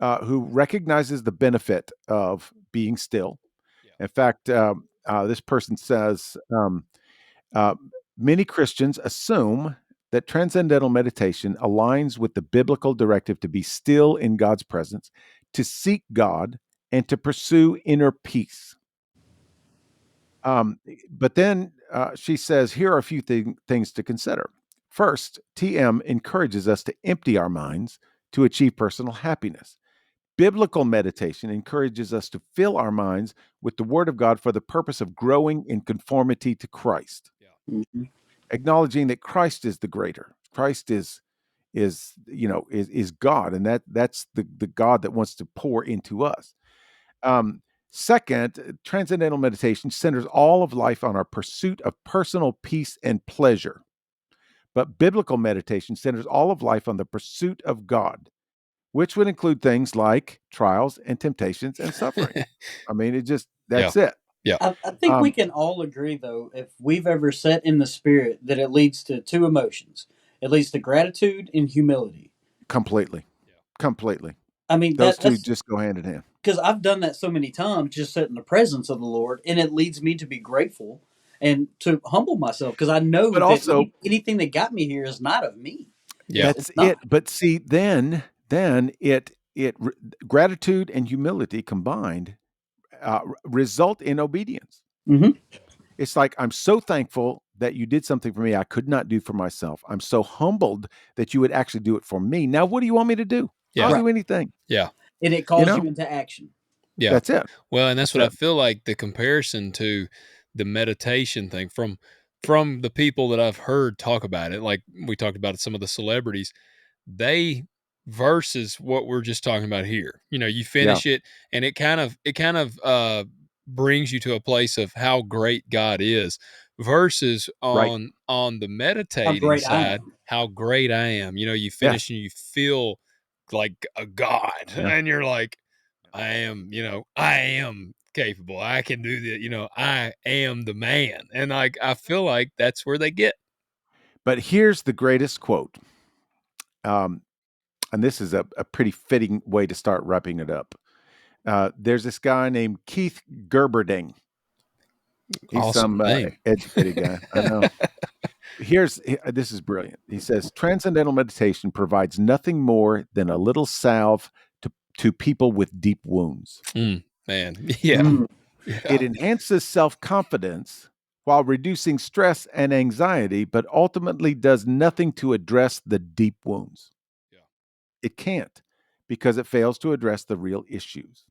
B: who recognizes the benefit of being still.
A: Yeah.
B: In fact, this person says uh, many Christians assume that transcendental meditation aligns with the biblical directive to be still in God's presence, to seek God, and to pursue inner peace. But then she says, here are a few things to consider. First, TM encourages us to empty our minds to achieve personal happiness. Biblical meditation encourages us to fill our minds with the Word of God for the purpose of growing in conformity to Christ,
C: Mm-hmm.
B: acknowledging that Christ is the greater. Christ is God, and that's the God that wants to pour into us. Um, Second, transcendental meditation centers all of life on our pursuit of personal peace and pleasure. But biblical meditation centers all of life on the pursuit of God, which would include things like trials and temptations and suffering. I mean,
A: Yeah.
B: that's it.
A: Yeah.
C: I think we
B: Um,
C: can all agree, though, if we've ever sat in the spirit, that it leads to two emotions. It leads to gratitude and humility.
B: completely, completely.
C: I mean,
B: Those two
C: that's
B: just go hand in hand.
C: because I've done that so many times, just sit in the presence of the Lord, and it leads me to be grateful and to humble myself because I know
B: But
C: that
B: also,
C: anything that got me here is not of me.
A: Yeah.
C: It's
B: that's it.
C: not.
B: But see, then gratitude and humility combined result in obedience.
C: Hmm.
B: It's like, I'm so thankful that you did something for me I could not do for myself. I'm so humbled that you would actually do it for me. Now, what do you want me to do? I'll
A: Yeah.
C: Right.
B: do anything.
A: Yeah.
C: And it
B: You
C: calls you
B: know,
C: into action.
A: Yeah.
B: that's it.
A: Well, and that's
B: That's
A: what I
B: it.
A: feel like the comparison to the meditation thing from the people that I've heard talk about it, like we talked about some of the celebrities, they versus what we're just talking about here. You
B: Yeah.
A: finish it and it kind of brings you to a place of how great God is versus
B: Right.
A: on the
C: How
A: meditating
C: great I
A: side,
C: am.
A: how great I am. You
B: Yes.
A: finish and you feel like a god
B: Yeah.
A: and you're like, I am capable. I can do that. I am the man. And like, I feel like that's where they get.
B: But here's the greatest quote. Um, and this is a pretty fitting way to start wrapping it up. There's this guy named Keith Gerberding. He's
A: Awesome
B: some
A: name.
B: educated guy. I know. This is brilliant. He says transcendental meditation provides nothing more than a little salve to people with deep wounds.
A: Man. Yeah.
C: Mm.
A: Yeah.
B: It enhances self-confidence while reducing stress and anxiety, but ultimately does nothing to address the deep wounds.
A: Yeah.
B: It can't, because it fails to address the real issues.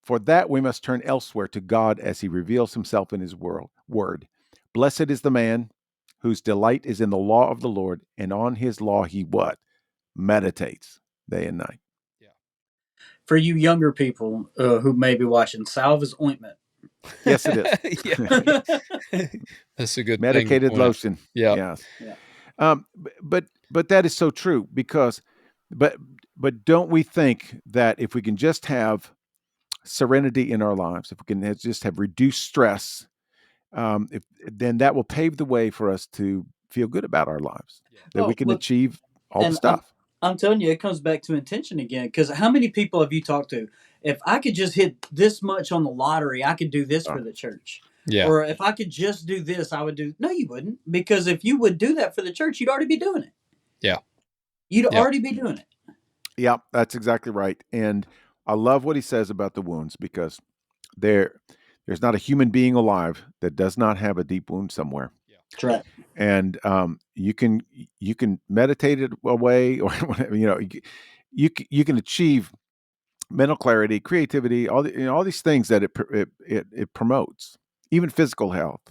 B: For that, we must turn elsewhere to God as he reveals himself in his word. Blessed is the man whose delight is in the law of the Lord, and on his law he what? Meditates day and night.
A: Yeah.
C: For you younger people who may be watching, salve is ointment.
B: Yes, it is.
A: Yeah. That's a good thing to
B: Medicated
A: point out.
B: lotion.
A: Yeah.
B: Yes.
C: Yeah.
B: But that is so true, because but don't we think that if we can just have serenity in our lives, if we can just have reduced stress, then that will pave the way for us to feel good about our lives,
A: Yeah.
B: that we can
C: Look,
B: achieve all the
C: and
B: stuff.
C: I'm telling you, it comes back to intention again. Because how many people have you talked to? If I could just hit this much on the lottery, I could do this
B: Uh,
C: for the church.
A: Yeah.
C: Or if I could just do this, I would do. No, you wouldn't, because if you would do that for the church, you'd already be doing it.
A: Yeah.
C: You'd
A: Yeah.
C: already be doing it.
B: yeah, that's exactly right. And I love what he says about the wounds, because there's not a human being alive that does not have a deep wound somewhere.
A: Yeah.
C: That's right.
B: And you can meditate it away, or whatever. You can achieve mental clarity, creativity, all these things that it promotes, even physical health.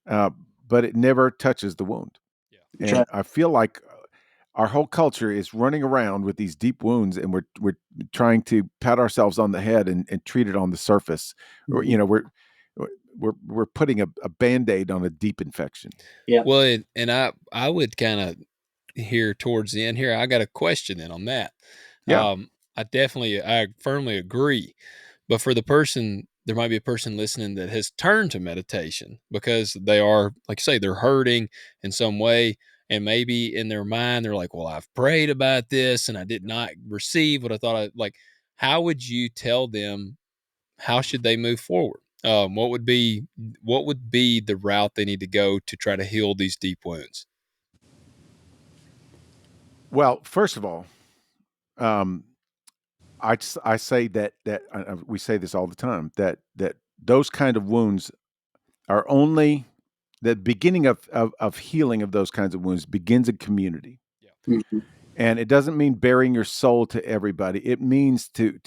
B: But it never touches the wound.
A: Yeah.
B: And I feel like our whole culture is running around with these deep wounds, and we're trying to pat ourselves on the head and treat it on the surface, or we're putting a Band-Aid on a deep infection.
C: Yeah.
A: Well, and I would kind of here towards the end here, I got a question in on that.
B: Yeah.
A: I firmly agree. But for the person, there might be a person listening that has turned to meditation because they are, like you say, they're hurting in some way. And maybe in their mind, they're like, well, I've prayed about this and I did not receive what I thought I like. How would you tell them, how should they move forward? What would be the route they need to go to try to heal these deep wounds?
B: Well, first of all, um, I say that we say this all the time, that those kind of wounds are only the beginning of healing of those kinds of wounds begins in community.
A: Yeah.
C: Mhm.
B: And it doesn't mean bearing your soul to everybody. It means to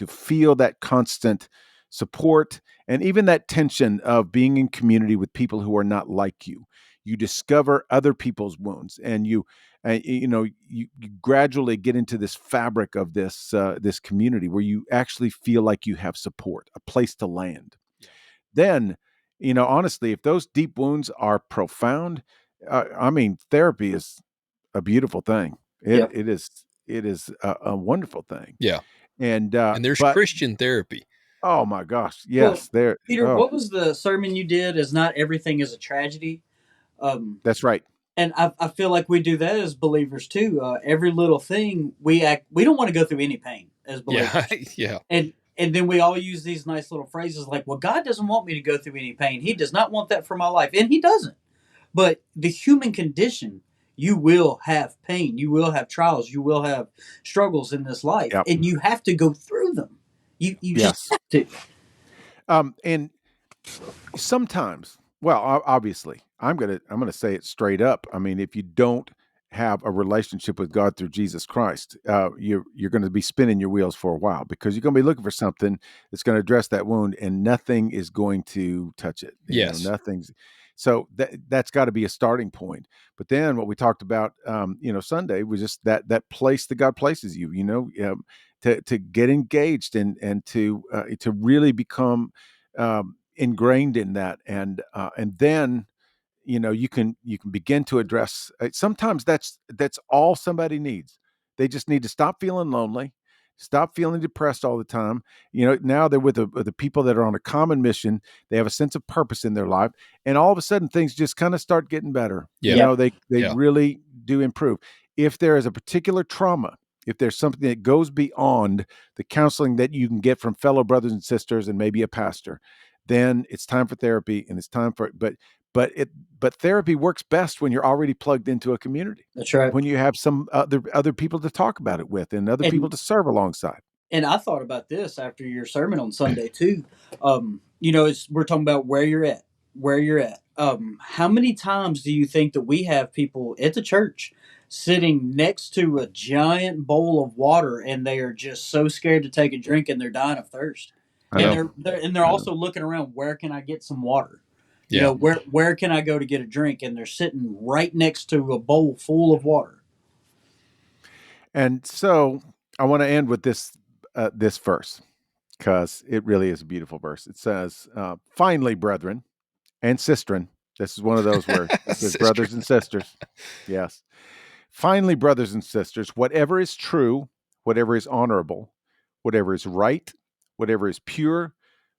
B: feel that constant support and even that tension of being in community with people who are not like you. You discover other people's wounds, and you gradually get into this fabric of this community where you actually feel like you have support, a place to land.
A: Yeah.
B: Then, honestly, if those deep wounds are profound, I mean, therapy is a beautiful thing.
C: Yeah.
B: It is a wonderful thing.
A: Yeah.
B: And
A: And there's
B: but
A: Christian therapy.
B: oh my gosh,
C: Well,
B: yes, there.
C: Peter,
B: Oh,
C: what was the sermon you did? Is not everything is a tragedy. Um,
B: that's right.
C: and I feel like we do that as believers too. Every little thing we don't want to go through any pain as believers.
A: Yeah. Yeah.
C: And then we all use these nice little phrases like, well, God doesn't want me to go through any pain. He does not want that for my life. And he doesn't. But the human condition, you will have pain. You will have trials. You will have struggles in this life.
B: Yep.
C: And you have to go through them. You just
B: Yes.
C: have to.
B: And sometimes, well, obviously, I'm gonna say it straight up. I mean, if you don't have a relationship with God through Jesus Christ, you're going to be spinning your wheels for a while, because you're going to be looking for something that's going to address that wound, and nothing is going to touch it.
A: Yes.
B: Nothing's. So that's got to be a starting point. But then what we talked about, Sunday, was just that place that God places you. To get engaged and to really become ingrained in that, and then you can begin to address. Sometimes that's all somebody needs. They just need to stop feeling lonely, stop feeling depressed all the time. Now they're with the people that are on a common mission. They have a sense of purpose in their life, and all of a sudden things just kind of start getting better.
A: Yeah.
B: They
A: Yeah.
B: really do improve. If there is a particular trauma, if there's something that goes beyond the counseling that you can get from fellow brothers and sisters and maybe a pastor, then it's time for therapy, and it's time for but therapy works best when you're already plugged into a community,
C: That's right.
B: when you have some other people to talk about it with, and other people
C: And
B: to serve alongside.
C: and I thought about this after your sermon on Sunday too. We're talking about where you're at, where you're at. How many times do you think that we have people at the church sitting next to a giant bowl of water, and they are just so scared to take a drink, and they're dying of thirst,
B: I
C: and
B: know.
C: they're
B: I know.
C: also looking around, where can I get some water?
A: Yeah.
C: Where can I go to get a drink? And they're sitting right next to a bowl full of water.
B: And so I want to end with this verse, because it really is a beautiful verse. It says, "Finally, brethren and sistren." This is one of those where it says brothers and sisters. Yes. "Finally, brothers and sisters, whatever is true, whatever is honorable, whatever is right, whatever is pure,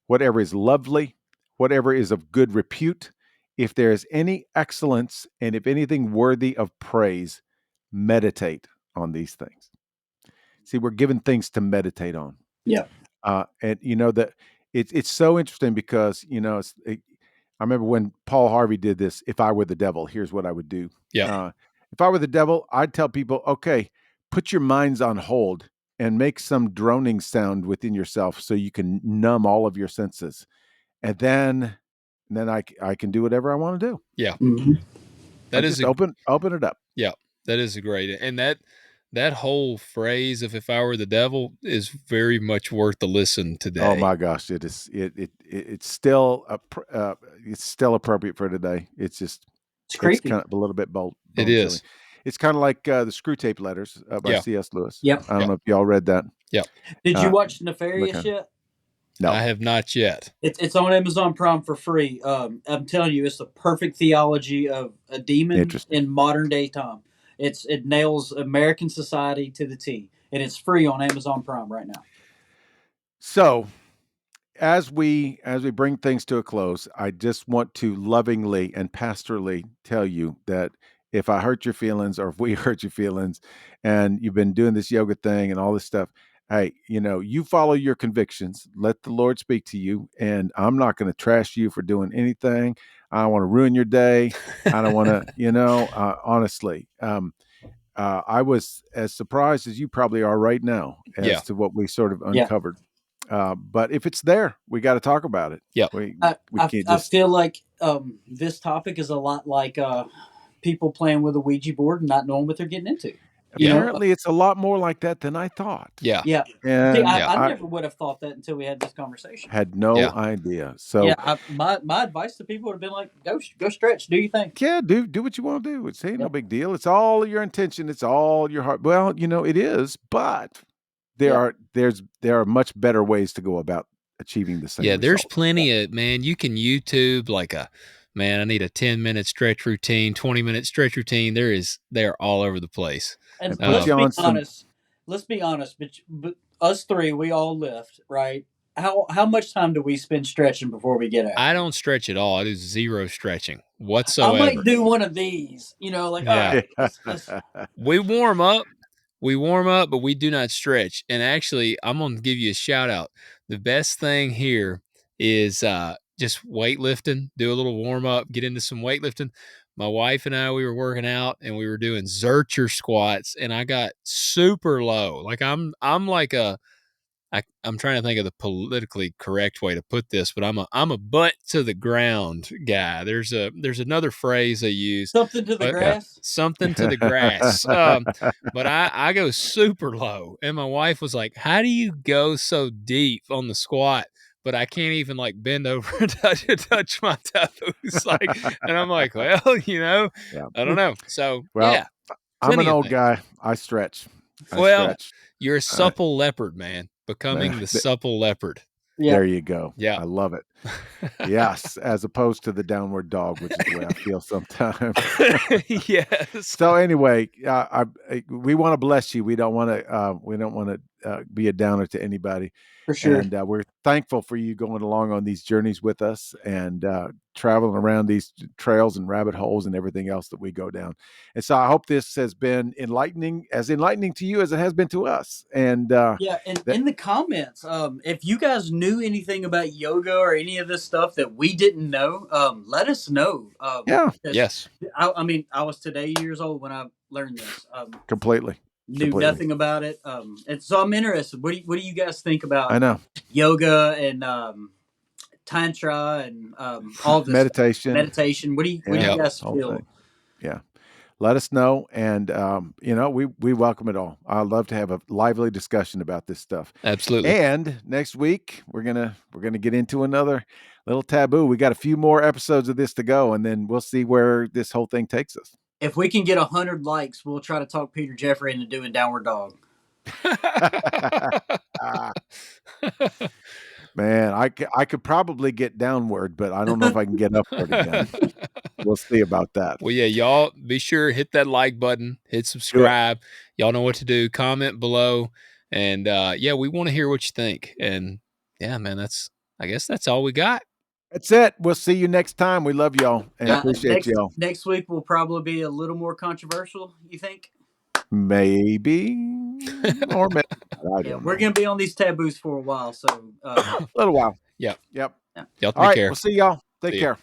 B: whatever is lovely, whatever is of good repute, if there is any excellence, and if anything worthy of praise, meditate on these things." See, we're given things to meditate on.
C: Yeah.
B: And that it's so interesting, because I remember when Paul Harvey did this. If I were the devil, here's what I would do.
A: Yeah.
B: If I were the devil, I'd tell people, okay, put your minds on hold and make some droning sound within yourself so you can numb all of your senses, and then I can do whatever I want to do.
A: Yeah.
C: Mm-hmm.
A: That is
B: just open it up.
A: yeah. That is a great, and that whole phrase of "if I were the devil" is very much worth the listen today.
B: Oh my gosh, it is. It's still it's still appropriate for today. It's just
C: It's creepy.
B: kind of a little bit bold.
A: It is.
B: Silly. It's kind of like the Screw Tape Letters by
A: Yeah.
B: C.S. Lewis.
C: Yep.
B: I don't know if y'all read that.
A: Yep.
C: Did you watch Nefarious
B: okay.
C: yet?
B: No,
A: I have not yet.
C: It's on Amazon Prime for free. I'm telling you, it's the perfect theology of a demon in modern day time. It nails American society to the T, and it's free on Amazon Prime right now.
B: So, as we bring things to a close, I just want to lovingly and pastorally tell you that if I hurt your feelings, or if we hurt your feelings, and you've been doing this yoga thing and all this stuff, hey, you follow your convictions. Let the Lord speak to you, and I'm not going to trash you for doing anything. I don't want to ruin your day. I don't want to, honestly. I was as surprised as you probably are right now as to what we sort of uncovered. But if it's there, we got to talk about it.
A: Yeah,
C: I feel like this topic is a lot like people playing with a Ouija board and not knowing what they're getting into.
B: Apparently, it's a lot more like that than I thought.
A: Yeah.
B: And
C: see, I never would have thought that until we had this conversation.
B: Had no idea. So
C: my advice to people would have been like, go stretch, do your thing.
B: Yeah, do what you want to do. It's no big deal. It's all your intention. It's all your heart. Well, it is, but there are much better ways to go about achieving the same.
A: Yeah, there's plenty of, man, you can YouTube like I need a 10-minute stretch routine, 20-minute stretch routine. They're all over the place.
C: And let's be honest, but us three, we all lift, right? How much time do we spend stretching before we get out?
A: I don't stretch at all. I do zero stretching whatsoever.
C: I might do one of these, like, all right,
A: we warm up, but we do not stretch. And actually, I'm going to give you a shout out. The best thing here is just weightlifting. Do a little warm up, get into some weightlifting. My wife and I, we were working out and we were doing Zercher squats, and I got super low. Like I'm like I'm trying to think of the politically correct way to put this, but I'm a butt to the ground guy. There's another phrase they use.
C: Something to the grass.
A: Something to the grass. But I go super low, and my wife was like, "How do you go so deep on the squat?" But I can't even like bend over and touch my toes. And I'm like, well, I don't know. So
B: I'm an old guy. I stretch.
A: You're a supple leopard, man. Becoming the supple leopard.
B: Yeah. There you go.
A: Yeah.
B: I love it. Yes, as opposed to the downward dog, which is the way I feel sometimes.
A: Yes.
B: So anyway, we want to bless you. We don't want to be a downer to anybody.
C: For sure.
B: And we're thankful for you going along on these journeys with us and traveling around these trails and rabbit holes and everything else that we go down. And so I hope this has been enlightening to you as it has been to us. And
C: in the comments, if you guys knew anything about yoga or any of this stuff that we didn't know, let us know.
A: Yes.
C: I was today years old when I learned this.
B: Completely.
C: Nothing about it. And so I'm interested. What do you guys think about yoga and tantra and all this
B: meditation?
C: What do you guys feel?
B: Yeah. Let us know, and we welcome it all. I'd love to have a lively discussion about this stuff.
A: Absolutely.
B: And next week we're gonna get into another little taboo. We got a few more episodes of this to go, and then we'll see where this whole thing takes us.
C: If we can get 100 likes, we'll try to talk Peter Jeffrey into doing downward dog.
B: Man, I could probably get downward, but I don't know if I can get upward again. We'll see about that.
A: Well, yeah, y'all be sure hit that like button, hit subscribe. Y'all know what to do. Comment below, and we want to hear what you think. And yeah, man, I guess that's all we got.
B: That's it. We'll see you next time. We love y'all and appreciate y'all.
C: Next week will probably be a little more controversial, you think?
B: Maybe. Or maybe.
C: We're going to be on these taboos for a while. So
B: a little while.
A: Yep.
B: Yep.
A: Y'all take care.
B: We'll see y'all. Take care.